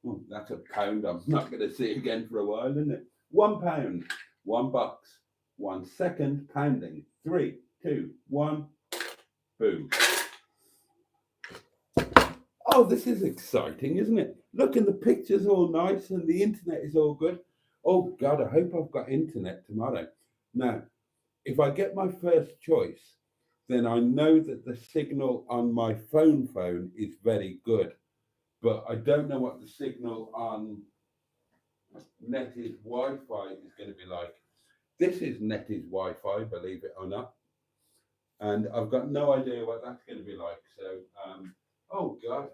Oh, that's a pound I'm not going to see again for a while, isn't it? £1, 1 box, 1 second pounding. 3, 2, 1, boom. Oh, this is exciting, isn't it? Look, and the picture's all nice and the internet is all good. Oh, God, I hope I've got internet tomorrow. Now, if I get my first choice, then I know that the signal on my phone is very good. But I don't know what the signal on Nettie's Wi-Fi is going to be like. This is Nettie's Wi-Fi, believe it or not. And I've got no idea what that's going to be like. So, oh, God.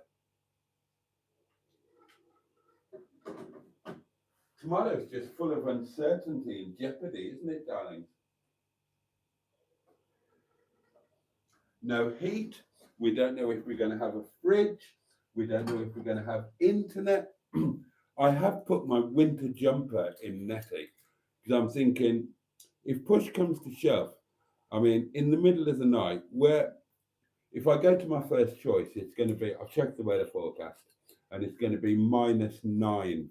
Tomorrow's just full of uncertainty and jeopardy, isn't it, darling? No heat. We don't know if we're going to have a fridge. We don't know if we're going to have internet. I have put my winter jumper in Nettie because I'm thinking if push comes to shove, I mean, in the middle of the night, where if I go to my first choice, it's going to be, I've checked the weather forecast and it's going to be -9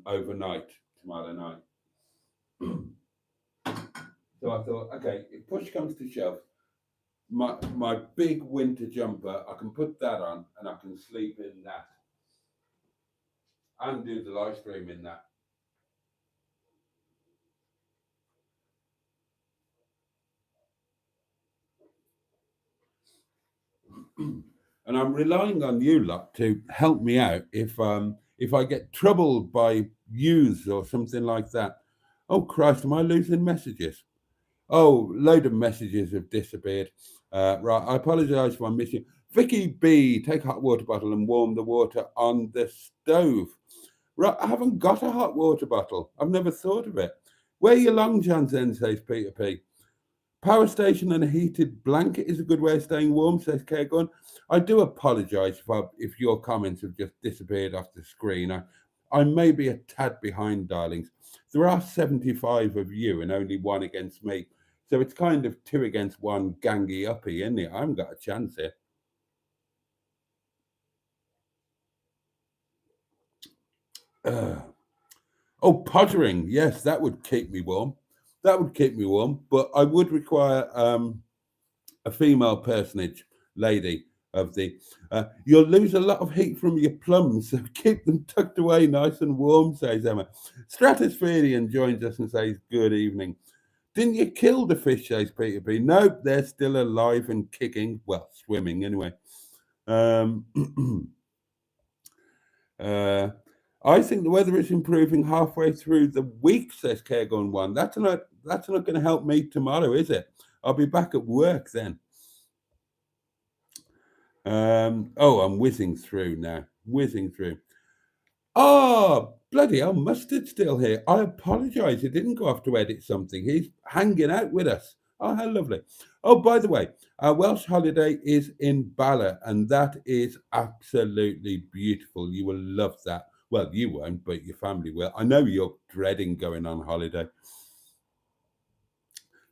overnight tomorrow night. So I thought, okay, if push comes to shove, my big winter jumper, I can put that on and I can sleep in that and do the live stream in that. And I'm relying on you lot to help me out if I get troubled by views or something like that. Oh Christ, am I losing messages? Oh, load of messages have disappeared. Right, I apologise for missing. Vicky B, take a hot water bottle and warm the water on the stove. Right, I haven't got a hot water bottle. I've never thought of it. Wear your long johns then, says Peter P. Power station and a heated blanket is a good way of staying warm, says Kegon. I do apologise if your comments have just disappeared off the screen. I may be a tad behind, darlings. There are 75 of you and only 1 against me. So it's kind of 2 against 1 gangy uppy, isn't it? I haven't got a chance here. Oh, pottering. Yes, that would keep me warm. That would keep me warm, but I would require a female personage, lady of the. You'll lose a lot of heat from your plums, so keep them tucked away nice and warm, says Emma. Stratospherean joins us and says, good evening. Didn't you kill the fish, says Peter B? Nope, they're still alive and kicking. Well, swimming anyway. I think the weather is improving halfway through the week, says Kegon 1. That's not going to help me tomorrow, is it? I'll be back at work then. Oh, I'm whizzing through now. Whizzing through. Oh, bloody hell, Mustard's still here. I apologise. He didn't go off to edit something. He's hanging out with us. Oh, how lovely. Oh, by the way, our Welsh holiday is in Bala, and that is absolutely beautiful. You will love that. Well, you won't, but your family will. I know you're dreading going on holiday.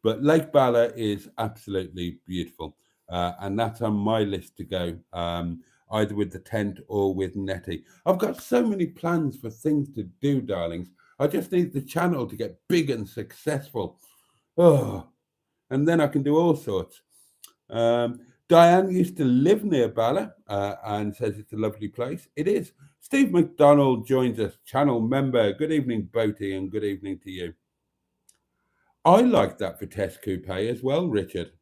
But Lake Bala is absolutely beautiful. And that's on my list to go, either with the tent or with Nettie. I've got so many plans for things to do, darlings. I just need the channel to get big and successful. Oh, and then I can do all sorts. Diane used to live near Bala and says it's a lovely place. It is. Steve McDonald joins us, channel member. Good evening, Boaty, and good evening to you. I like that Vitesse Coupe as well, Richard.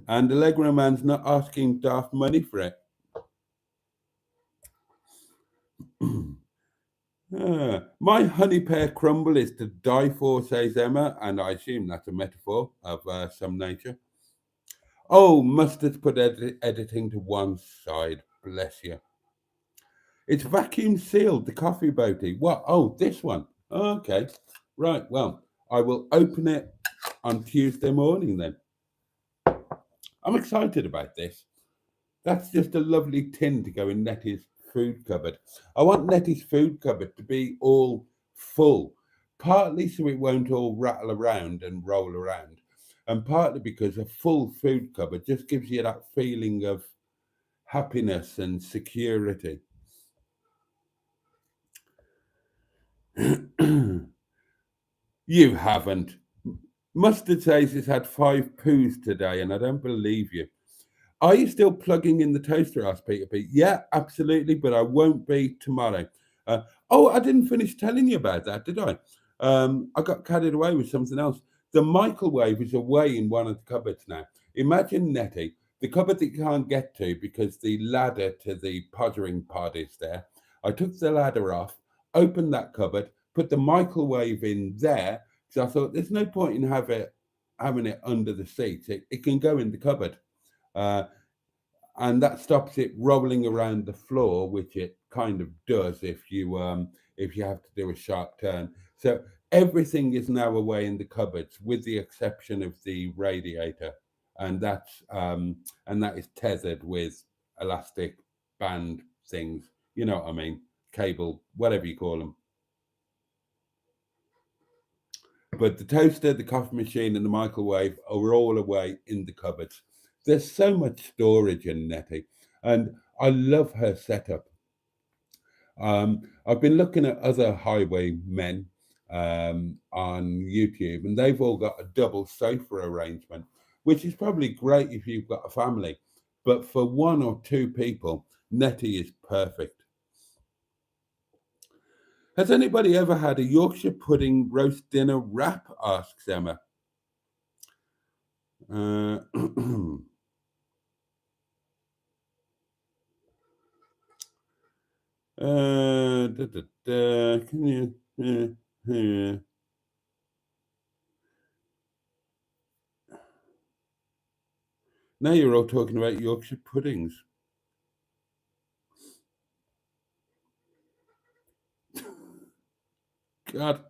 And Allegra Man's not asking daft money for it. My honey pear crumble is to die for, says Emma, and I assume that's a metaphor of some nature. Oh, Mustard's put editing to one side. Bless you. It's vacuum sealed, the coffee Boaty. What? Oh, this one. Okay. Right. Well, I will open it on Tuesday morning then. I'm excited about this. That's just a lovely tin to go in Nettie's food cupboard. I want Nettie's food cupboard to be all full, partly so it won't all rattle around and roll around, and partly because a full food cupboard just gives you that feeling of happiness and security. You haven't. Mustard says he's had 5 poos today, and I don't believe you. Are you still plugging in the toaster? Asked Peter Pete. Yeah, absolutely, but I won't be tomorrow. Oh, I didn't finish telling you about that, did I? I got carried away with something else. The microwave is away in one of the cupboards now. Imagine, Nettie, the cupboard that you can't get to because the ladder to the pottering pod is there. I took the ladder off, opened that cupboard, put the microwave in there, because I thought there's no point in having it under the seat. It can go in the cupboard. Uh, and that stops it rolling around the floor, which it kind of does if you have to do a sharp turn. So everything is now away in the cupboards, with the exception of the radiator, and that is tethered with elastic band things. You know what I mean? Cable, whatever you call them. But the toaster, the coffee machine, and the microwave are all away in the cupboards. There's so much storage in Nettie, and I love her setup. I've been looking at other highwaymen on YouTube, and they've all got a double sofa arrangement, which is probably great if you've got a family. But for 1 or 2 people, Nettie is perfect. Has anybody ever had a Yorkshire pudding roast dinner wrap? Asks Emma. Can you? Now you're all talking about Yorkshire puddings. God.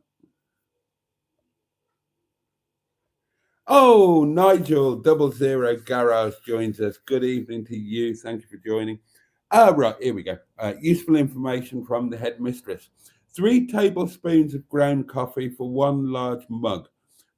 Oh, Nigel 00 Garage joins us. Good evening to you. Thank you for joining. Right, here we go. Useful information from the headmistress. 3 tablespoons of ground coffee for 1 large mug.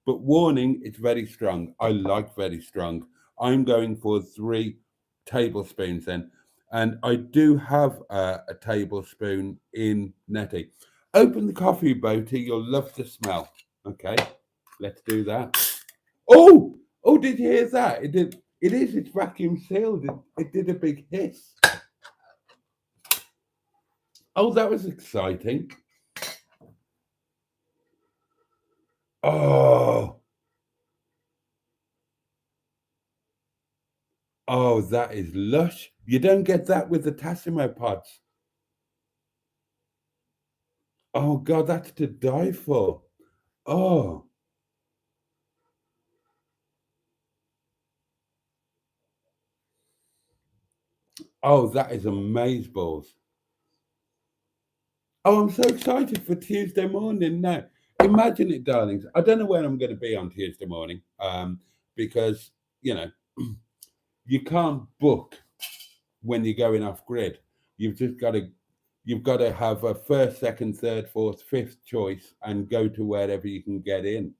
But warning, it's very strong. I like very strong. I'm going for 3 tablespoons then. And I do have a tablespoon in Nettie. Open the coffee, Boaty. You'll love the smell. Okay, let's do that. Oh, did you hear that? It's vacuum sealed. It did a big hiss. Oh, that was exciting. Oh, that is lush. You don't get that with the Tassimo pods. Oh, God, that's to die for. Oh. Oh, that is amazeballs. Oh, I'm so excited for Tuesday morning now. Imagine it, darlings. I don't know where I'm going to be on Tuesday morning because, you can't book when you're going off grid. You've got to have a first, second, third, fourth, fifth choice and go to wherever you can get in.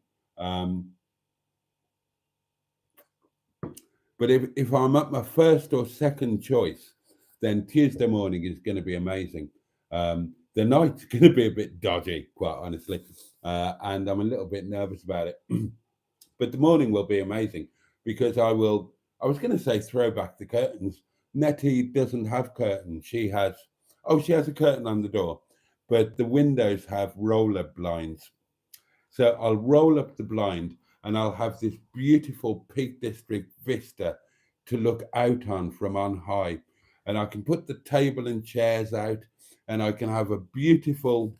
But if I'm at my first or second choice, then Tuesday morning is going to be amazing. The night's going to be a bit dodgy, quite honestly, and I'm a little bit nervous about it. But the morning will be amazing because I was going to say throw back the curtains. Nettie doesn't have curtains. She has a curtain on the door, but the windows have roller blinds. So I'll roll up the blind and I'll have this beautiful Peak District vista to look out on from on high. And I can put the table and chairs out and I can have a beautiful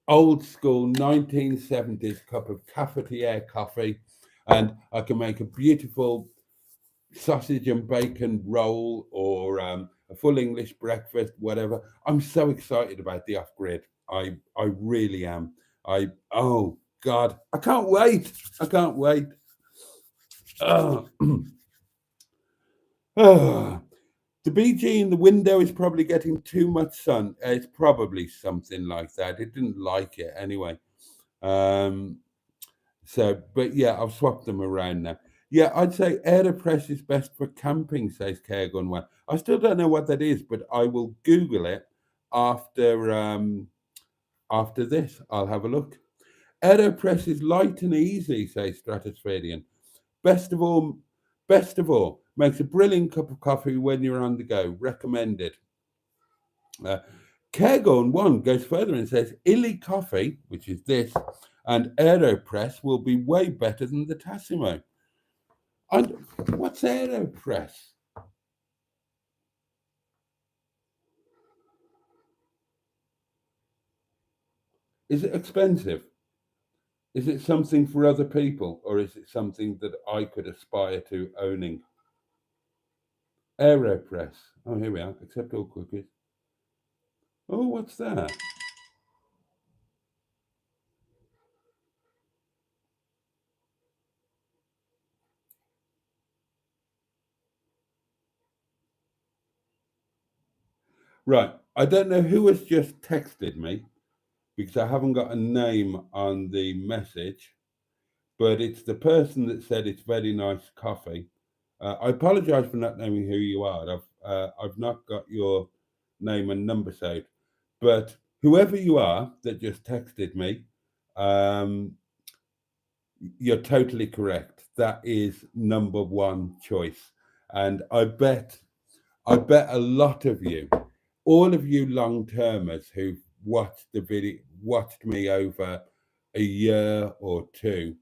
old school 1970s cup of cafetiere coffee, and I can make a beautiful sausage and bacon roll or a full English breakfast, whatever. I'm so excited about the off grid. I really am. Oh God, I can't wait. I can't wait. Ah, the BG in the window is probably getting too much sun. It's probably something like that. It didn't like it anyway. So, but yeah, I've swapped them around now. Yeah, I'd say AeroPress is best for camping, says Caregun1. I still don't know what that is, but I will Google it after this. I'll have a look. AeroPress is light and easy, says Stratospherian. Best of all, makes a brilliant cup of coffee when you're on the go. Recommended. Caregun1 goes further and says Illy Coffee, which is this, and AeroPress will be way better than the Tassimo. And what's AeroPress? Is it expensive? Is it something for other people, or is it something that I could aspire to owning? AeroPress. Oh, here we are. Accept all cookies. Oh, what's that? Right. I don't know who has just texted me because I haven't got a name on the message, but it's the person that said it's very nice coffee. I apologise for not knowing who you are. I've not got your name and number saved, but whoever you are that just texted me, you're totally correct. That is number one choice, and I bet a lot of you, all of you long termers who've watched the video, watched me over a year or two,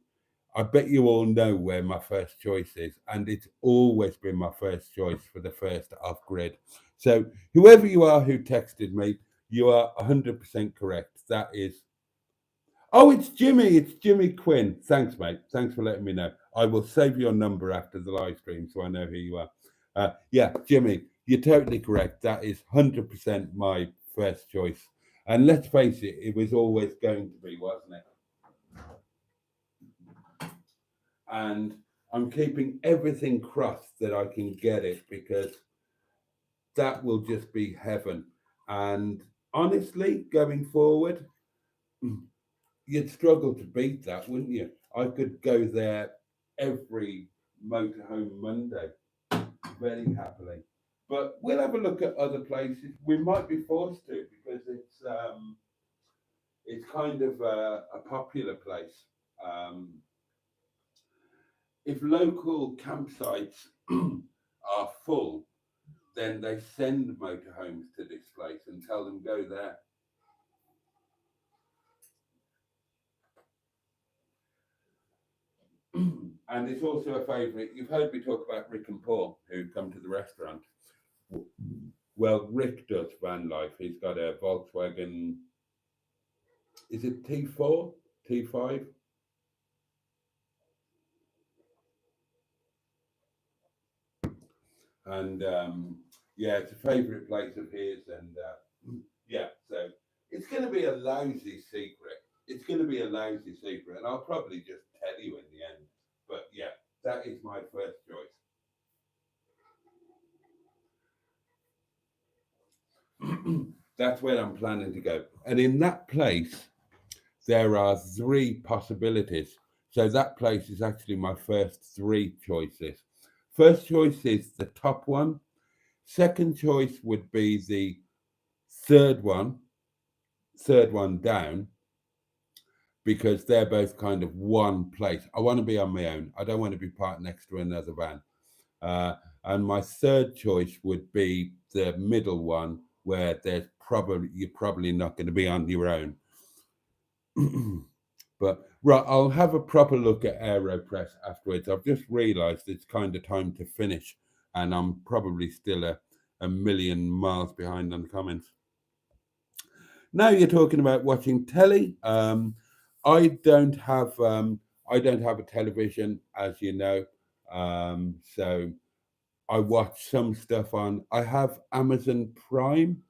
I bet you all know where my first choice is, and it's always been my first choice for the first off grid. So, whoever you are who texted me, you are 100% correct. That is. Oh, it's Jimmy. It's Jimmy Quinn. Thanks, mate. Thanks for letting me know. I will save your number after the live stream so I know who you are. Yeah, Jimmy, you're totally correct. That is 100% my first choice. And let's face it, it was always going to be, wasn't it? And I'm keeping everything crossed that I can get it, because that will just be heaven. And honestly, going forward, you'd struggle to beat that, wouldn't you? I could go there every motorhome Monday very happily. But we'll have a look at other places. We might be forced to, because it's kind of a popular place. If local campsites are full, then they send motorhomes to this place and tell them go there. And it's also a favourite. You've heard me talk about Rick and Paul, who come to the restaurant. Well, Rick does van life. He's got a Volkswagen. Is it T4, T5? And yeah, it's a favourite place of his. And yeah, so it's going to be a lousy secret. It's going to be a lousy secret, and I'll probably just tell you in the end. But yeah, that is my first choice. That's where I'm planning to go. And in that place, there are three possibilities. So that place is actually my first three choices. First choice is the top one. Second choice would be the third one down, because they're both kind of one place. I want to be on my own. I don't want to be parked next to another van. And my third choice would be the middle one, where you're probably not going to be on your own. But right, I'll have a proper look at AeroPress afterwards. I've just realised it's kind of time to finish, and I'm probably still a million miles behind on the comments. Now you're talking about watching telly. I don't have a television, as you know, so I watch some stuff on. I have Amazon Prime,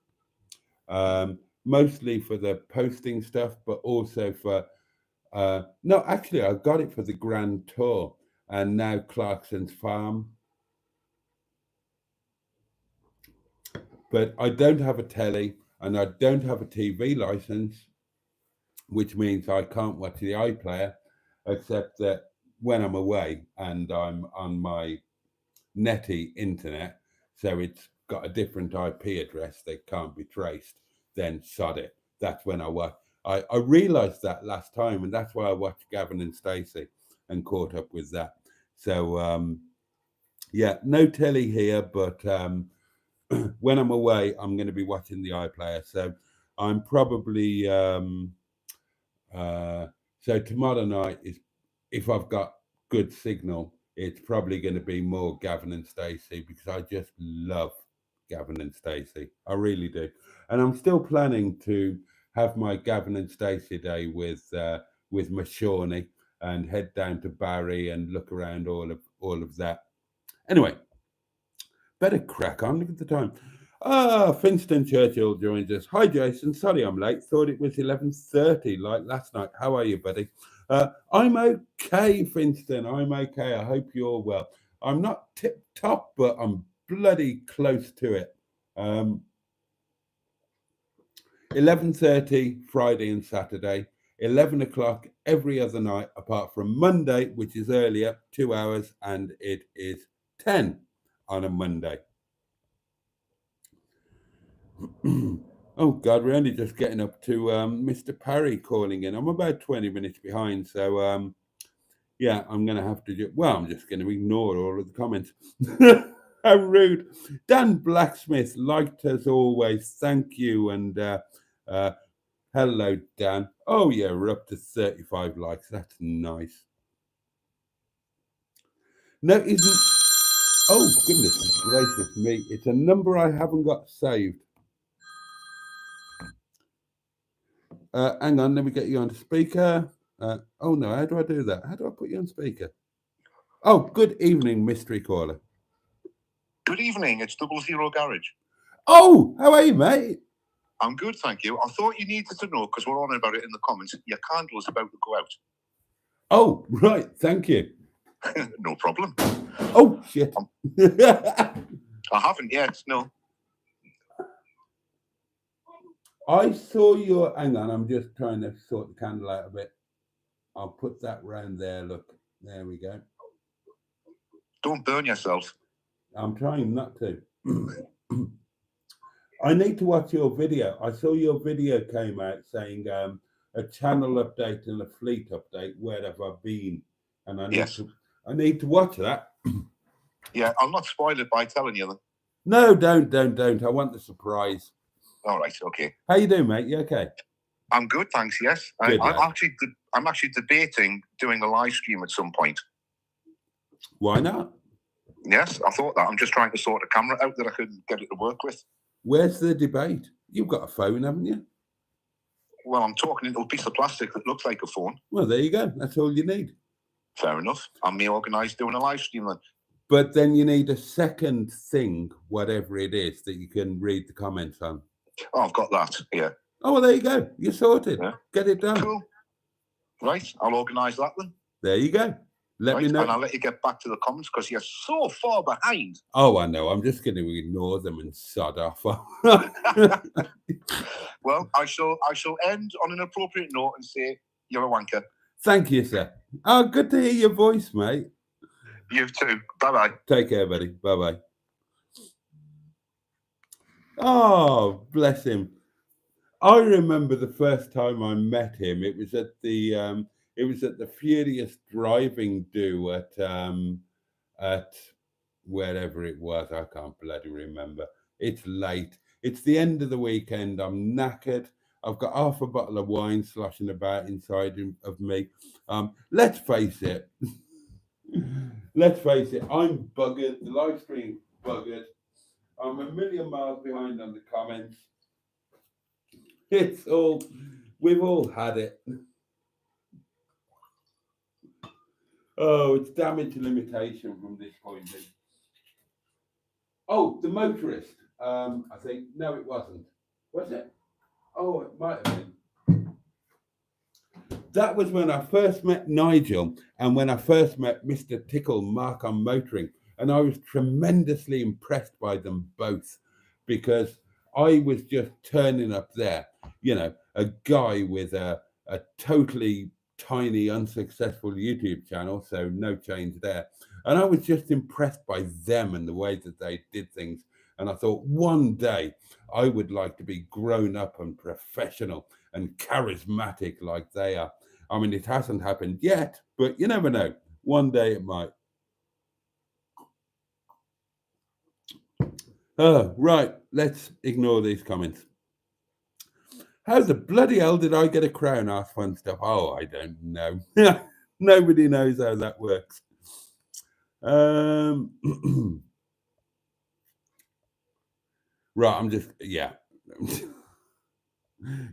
mostly for the posting stuff, but also for no, actually, I got it for the Grand Tour and now Clarkson's Farm. But I don't have a telly and I don't have a TV license, which means I can't watch the iPlayer, except that when I'm away and I'm on my netty internet, so it's got a different IP address that can't be traced, then sod it. That's when I watch. I realised that last time, and that's why I watched Gavin and Stacey and caught up with that. So, yeah, no telly here, but when I'm away, I'm going to be watching the iPlayer. So I'm probably, so tomorrow night is, if I've got good signal, it's probably going to be more Gavin and Stacey because I just love Gavin and Stacey. I really do. And I'm still planning to have my Gavin and Stacey day with Mashawny and head down to Barry and look around all of that. Anyway, better crack on. Look at the time. Finston Churchill joins us. Hi, Jason. Sorry I'm late. Thought it was 11:30 like last night. How are you, buddy? I'm okay, Finston. I'm okay. I hope you're well. I'm not tip top, but I'm bloody close to it. 11:30 Friday and Saturday. 11 o'clock every other night, apart from Monday, which is earlier, 2 hours, and it is 10 on a Monday. Oh God, we're only just getting up to Mr. Parry calling in. I'm about 20 minutes behind, so yeah, I'm going to have to I'm just going to ignore all of the comments. How rude. Dan Blacksmith, liked as always. Thank you. And hello, Dan. Oh yeah, we're up to 35 likes. That's nice. No, isn't. Oh, goodness gracious me. It's a number I haven't got saved. Hang on, let me get you on speaker. Oh no, how do I do that? How do I put you on speaker? Oh, good evening, mystery caller. Good evening, it's 00 Garage. Oh, how are you, mate? I'm good, thank you. I thought you needed to know, because we're on about it in the comments, your candle's about to go out. Oh, right, thank you. No problem. Oh, shit. I haven't yet, no. I saw your, hang on, I'm just trying to sort the candle out a bit. I'll put that round there, look. There we go. Don't burn yourself. I'm trying not to. I need to watch your video. I saw your video came out saying a channel update and a fleet update. Where have I been? And I need to watch that. Yeah, I'll not spoil it by telling you then. No, don't. I want the surprise. All right, okay. How you doing, mate? You okay? I'm good, thanks. Yes, Good, I'm actually debating doing a live stream at some point. Why not? Yes, I thought that. I'm just trying to sort a camera out that I could get it to work with. Where's the debate? You've got a phone, haven't you? Well, I'm talking into a piece of plastic that looks like a phone. Well, there you go. That's all you need. Fair enough. I may organise doing a live stream then. But then you need a second thing, whatever it is, that you can read the comments on. Oh, I've got that, yeah. Oh, well, there you go. You're sorted. Yeah. Get it done. Cool. Right, I'll organise that then. There you go. Let me know. And I'll let you get back to the comments because you're so far behind. Oh, I know. I'm just going to ignore them and sod off. Well, I shall end on an appropriate note and say you're a wanker. Thank you, sir. Oh, good to hear your voice, mate. You too. Bye-bye. Take care, buddy. Bye-bye. Oh, bless him. I remember the first time I met him. It was at the Furious Driving Do at wherever it was. I can't bloody remember. It's late. It's the end of the weekend. I'm knackered. I've got half a bottle of wine sloshing about inside of me. Let's face it. I'm buggered. The live stream's buggered. I'm a million miles behind on the comments. We've all had it. Oh, it's damage limitation from this point in. Oh, the motorist. I think, no, it wasn't. Was it? Oh, it might have been. That was when I first met Nigel and when I first met Mr. Tickle Mark on Motoring. And I was tremendously impressed by them both because I was just turning up there, you know, a guy with a totally tiny, unsuccessful YouTube channel, so no change there. And I was just impressed by them and the way that they did things. And I thought one day I would like to be grown up and professional and charismatic like they are. I mean, it hasn't happened yet, but you never know. One day it might. Oh, right. Let's ignore these comments. How the bloody hell did I get a crown? Ask Fun Stuff. Oh, I don't know. Nobody knows how that works. Right, I'm just, yeah.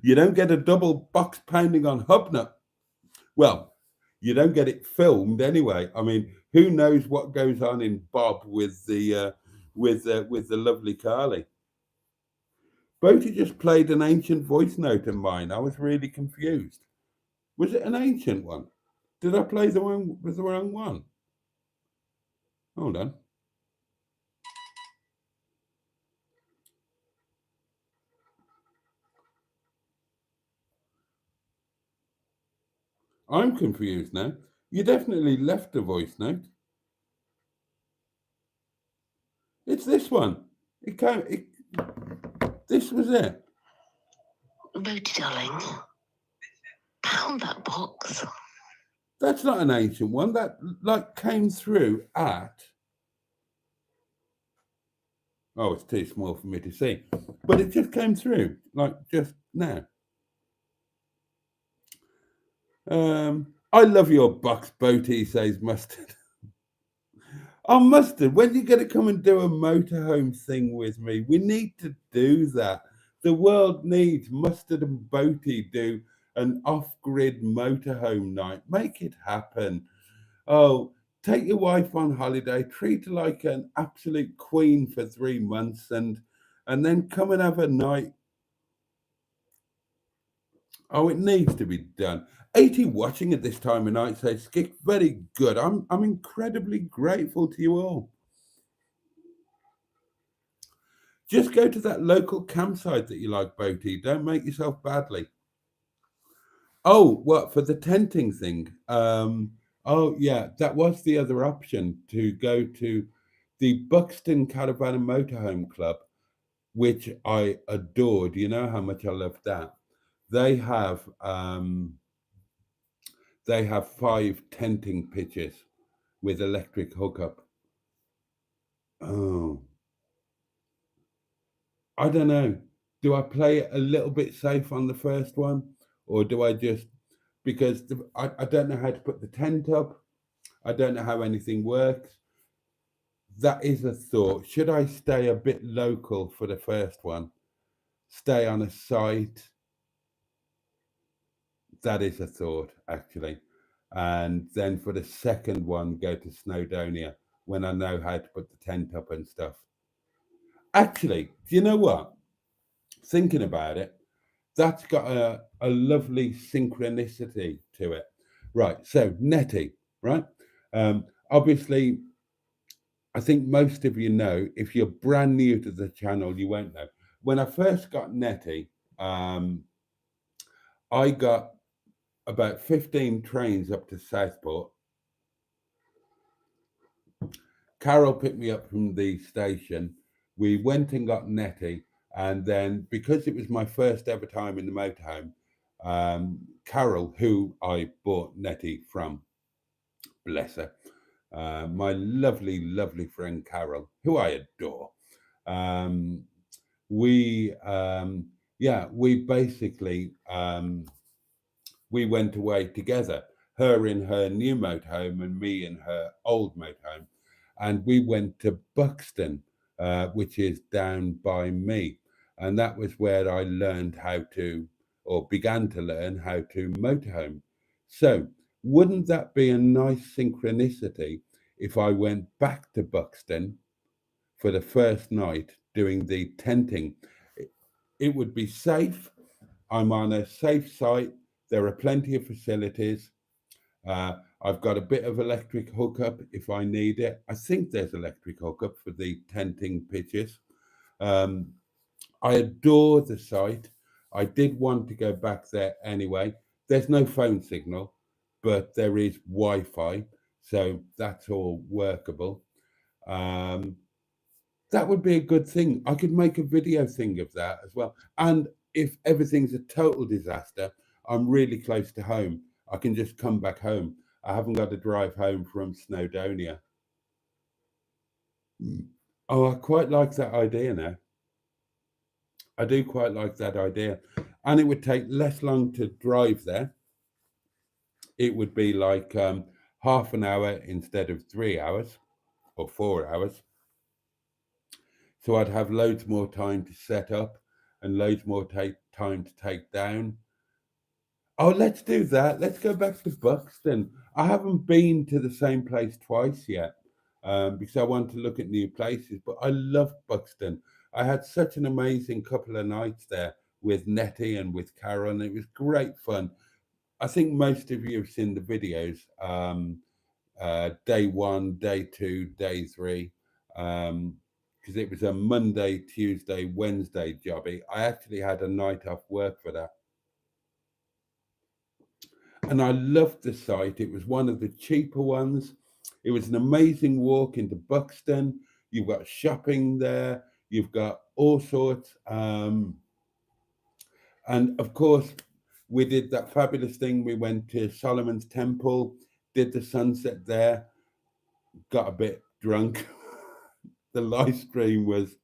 You don't get a double box pounding on Hubnut. Well, you don't get it filmed anyway. I mean, who knows what goes on in Bob with the lovely Carly. Boaty just played an ancient voice note of mine. I was really confused. Was it an ancient one? Did I play the wrong one? Hold on. I'm confused now. You definitely left a voice note. It's this one. This was it. Boaty, darling, found that box. That's not an ancient one. That like came through at. Oh, it's too small for me to see, but it just came through like just now. I love your box, Boaty, says Mustard. Oh, Mustard, when are you going to come and do a motorhome thing with me? We need to do that. The world needs Mustard and Boaty do an off-grid motorhome night. Make it happen. Oh, take your wife on holiday, treat her like an absolute queen for 3 months, and then come and have a night. Oh, it needs to be done. 80 watching at this time of night says, Skick, very good. I'm incredibly grateful to you all. Just go to that local campsite that you like, Boaty. Don't make yourself badly. Oh, what, for the tenting thing? Oh, yeah, that was the other option, to go to the Buxton Caravan and Motorhome Club, which I adored. You know how much I love that. They have 5 tenting pitches with electric hookup. Oh, I don't know. Do I play it a little bit safe on the first one, or do I just, because I don't know how to put the tent up. I don't know how anything works. That is a thought. Should I stay a bit local for the first one? Stay on a site? That is a thought, actually. And then for the second one, go to Snowdonia when I know how to put the tent up and stuff. Actually, do you know what? Thinking about it, that's got a lovely synchronicity to it. Right, so Nettie, right? Obviously, I think most of you know, if you're brand new to the channel, you won't know. When I first got Nettie, I got about 15 trains up to Southport. Carol picked me up from the station. We went and got Nettie. And then, because it was my first ever time in the motorhome, Carol, who I bought Nettie from, bless her, my lovely, lovely friend Carol, who I adore. We basically, we went away together, her in her new motorhome and me in her old motorhome. And we went to Buxton which is down by me. And that was where I learned how to, or began to learn how to motorhome. So, wouldn't that be a nice synchronicity if I went back to Buxton for the first night doing the tenting? It would be safe. I'm on a safe site. There are plenty of facilities. I've got a bit of electric hookup if I need it. I think there's electric hookup for the tenting pitches. I adore the site. I did want to go back there anyway. There's no phone signal, but there is Wi-Fi, so that's all workable. That would be a good thing. I could make a video thing of that as well. And if everything's a total disaster, I'm really close to home. I can just come back home. I haven't got to drive home from Snowdonia. Oh, I quite like that idea now. I do quite like that idea. And it would take less long to drive there. It would be like half an hour instead of 3 hours or 4 hours. So I'd have loads more time to set up and loads more time to take down. Oh, let's do that. Let's go back to Buxton. I haven't been to the same place twice yet because I want to look at new places, but I love Buxton. I had such an amazing couple of nights there with Nettie and with Karen. It was great fun. I think most of you have seen the videos, day 1, day 2, day 3, because it was a Monday, Tuesday, Wednesday jobby. I actually had a night off work for that. And I loved the site. It was one of the cheaper ones. It was an amazing walk into Buxton. You've got shopping there. You've got all sorts. And of course, we did that fabulous thing. We went to Solomon's Temple, did the sunset there, got a bit drunk. The live stream was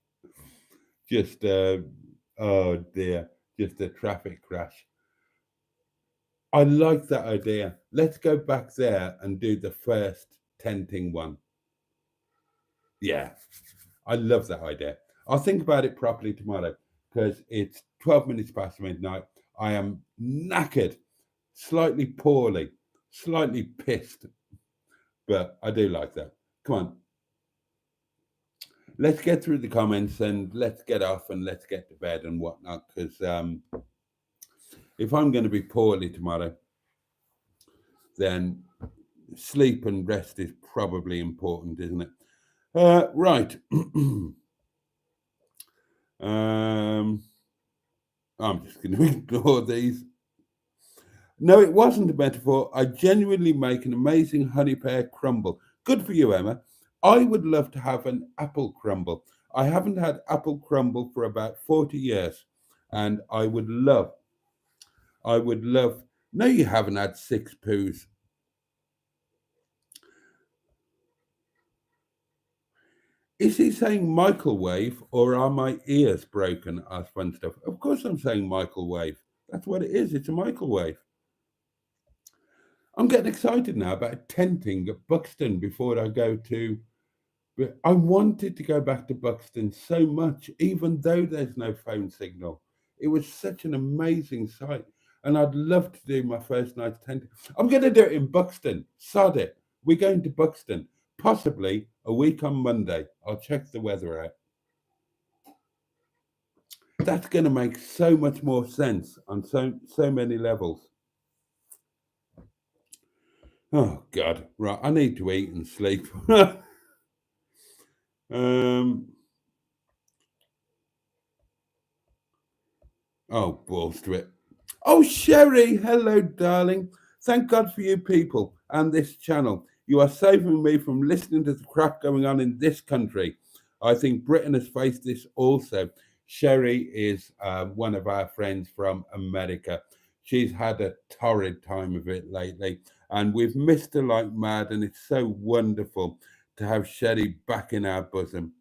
just, oh dear, just a traffic crash. I like that idea. Let's go back there and do the first tenting one. Yeah, I love that idea. I'll think about it properly tomorrow because it's 12 minutes past midnight. I am knackered, slightly poorly, slightly pissed, but I do like that. Come on. Let's get through the comments and let's get off and let's get to bed and whatnot because if I'm going to be poorly tomorrow, then sleep and rest is probably important, isn't it? Right. I'm just going to ignore these. No, it wasn't a metaphor. I genuinely make an amazing honey pear crumble. Good for you, Emma. I would love to have an apple crumble. I haven't had apple crumble for about 40 years, and I would love. No, you haven't had 6 poos. Is he saying microwave or are my ears broken? Asked Fun Stuff. Of course I'm saying microwave. That's what it is. It's a microwave. I'm getting excited now about tenting at Buxton before I go to... I wanted to go back to Buxton so much, even though there's no phone signal. It was such an amazing site. And I'd love to do my first night's tenting. I'm going to do it in Buxton. Sod it. We're going to Buxton. Possibly a week on Monday. I'll check the weather out. That's going to make so much more sense on so many levels. Oh, God. Right, I need to eat and sleep. Oh, balls to it. Oh, Sherry. Hello, darling. Thank God for you people and this channel. You are saving me from listening to the crap going on in this country. I think Britain has faced this also. Sherry is one of our friends from America. She's had a torrid time of it lately, and we've missed her like mad, and it's so wonderful to have Sherry back in our bosom.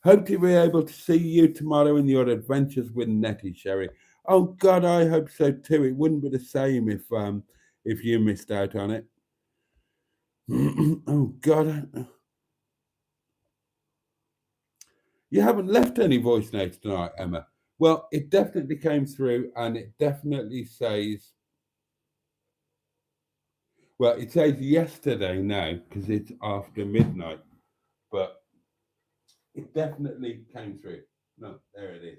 Hope to be able to see you tomorrow in your adventures with Nettie, Sherry. Oh God, I hope so too. It wouldn't be the same if you missed out on it. Oh God. You haven't left any voice notes tonight, Emma. Well, it definitely came through, and it definitely says, well, it says yesterday now because it's after midnight, but it definitely came through. No, there it is.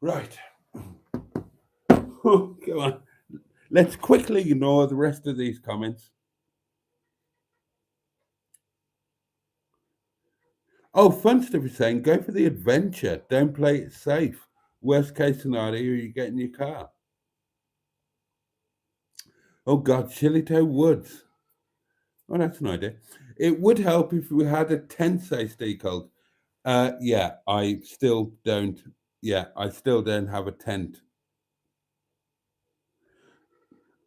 Right. Come on. Let's quickly ignore the rest of these comments. Oh, Funstuff is saying, go for the adventure. Don't play it safe. Worst case scenario, you get in your car. Oh, God, Shillitoe Woods. Oh, that's an idea. It would help if we had a tent, say Steve Cold. Yeah, I still don't have a tent.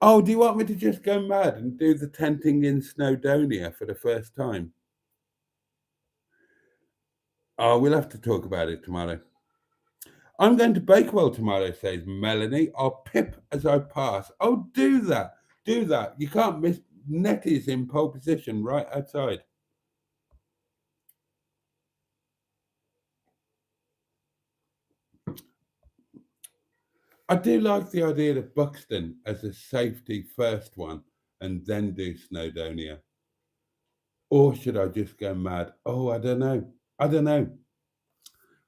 Oh, do you want me to just go mad and do the tenting in Snowdonia for the first time? Oh, we'll have to talk about it tomorrow. I'm going to Bakewell tomorrow, says Melanie. I'll pip as I pass. Oh, do that. Do that. You can't miss. Nettie's in pole position right outside. I do like the idea of Buxton as a safety first one and then do Snowdonia. Or should I just go mad? Oh, I don't know.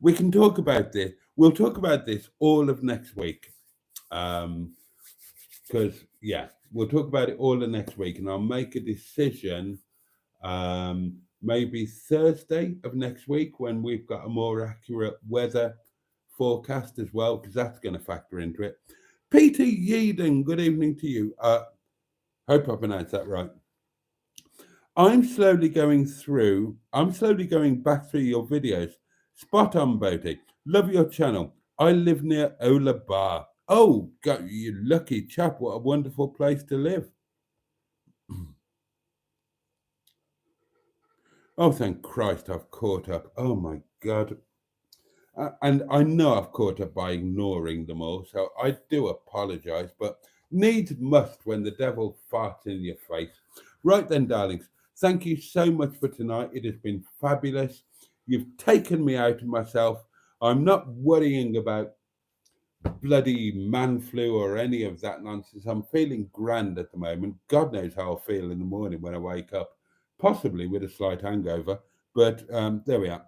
We can talk about this. We'll talk about this all of next week. Because, we'll talk about it all of next week, and I'll make a decision maybe Thursday of next week when we've got a more accurate weather forecast as well, because that's going to factor into it. Peter Yeadon, good evening to you. Hope I pronounced that right. I'm slowly going back through your videos. Spot on, Boaty. Love your channel. I live near Ola Bar. Oh, God, you lucky chap. What a wonderful place to live. Oh, thank Christ I've caught up. Oh, my God. And I know I've caught up by ignoring them all, so I do apologise, but needs must when the devil farts in your face. Right then, darlings, thank you so much for tonight. It has been fabulous. You've taken me out of myself. I'm not worrying about bloody man flu or any of that nonsense. I'm feeling grand at the moment. God knows how I'll feel in the morning when I wake up, possibly with a slight hangover, but there we are.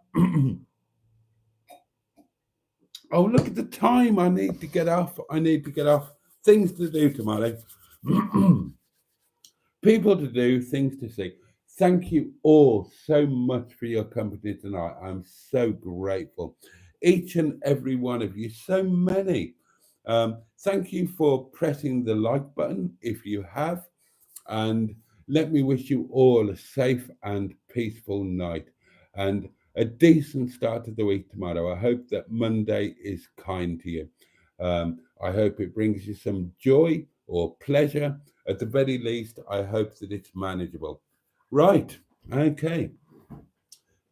Oh, look at the time. I need to get off. Things to do tomorrow. People to do, things to see. Thank you all so much for your company tonight. I'm so grateful. Each and every one of you, so many. Thank you for pressing the like button if you have. And let me wish you all a safe and peaceful night and a decent start to the week tomorrow. I hope that Monday is kind to you. I hope it brings you some joy or pleasure. At the very least, I hope that it's manageable. Right, okay.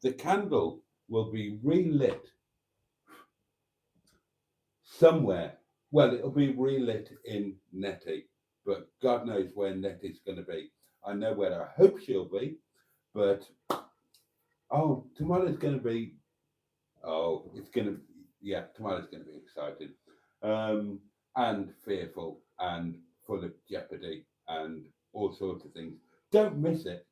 The candle will be relit somewhere. Well, it'll be relit in Nettie, but God knows where Nettie's going to be. I know where I hope she'll be, but tomorrow's going to be, tomorrow's going to be exciting and fearful and full of jeopardy and all sorts of things. Don't miss it.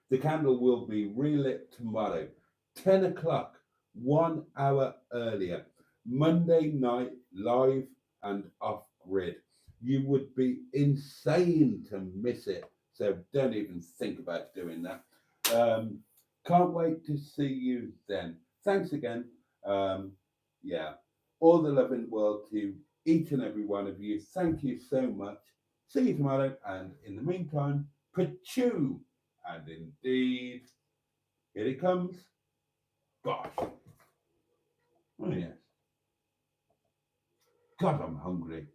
The candle will be relit tomorrow, 10 o'clock, 1 hour earlier, Monday night, live and off grid. You would be insane to miss it, so don't even think about doing that. Can't wait to see you then. Thanks again. All the love in the world to each and every one of you. Thank you so much. See you tomorrow, and in the meantime, pachoo. And indeed, here it comes. Gosh. Oh, yes. God, I'm hungry.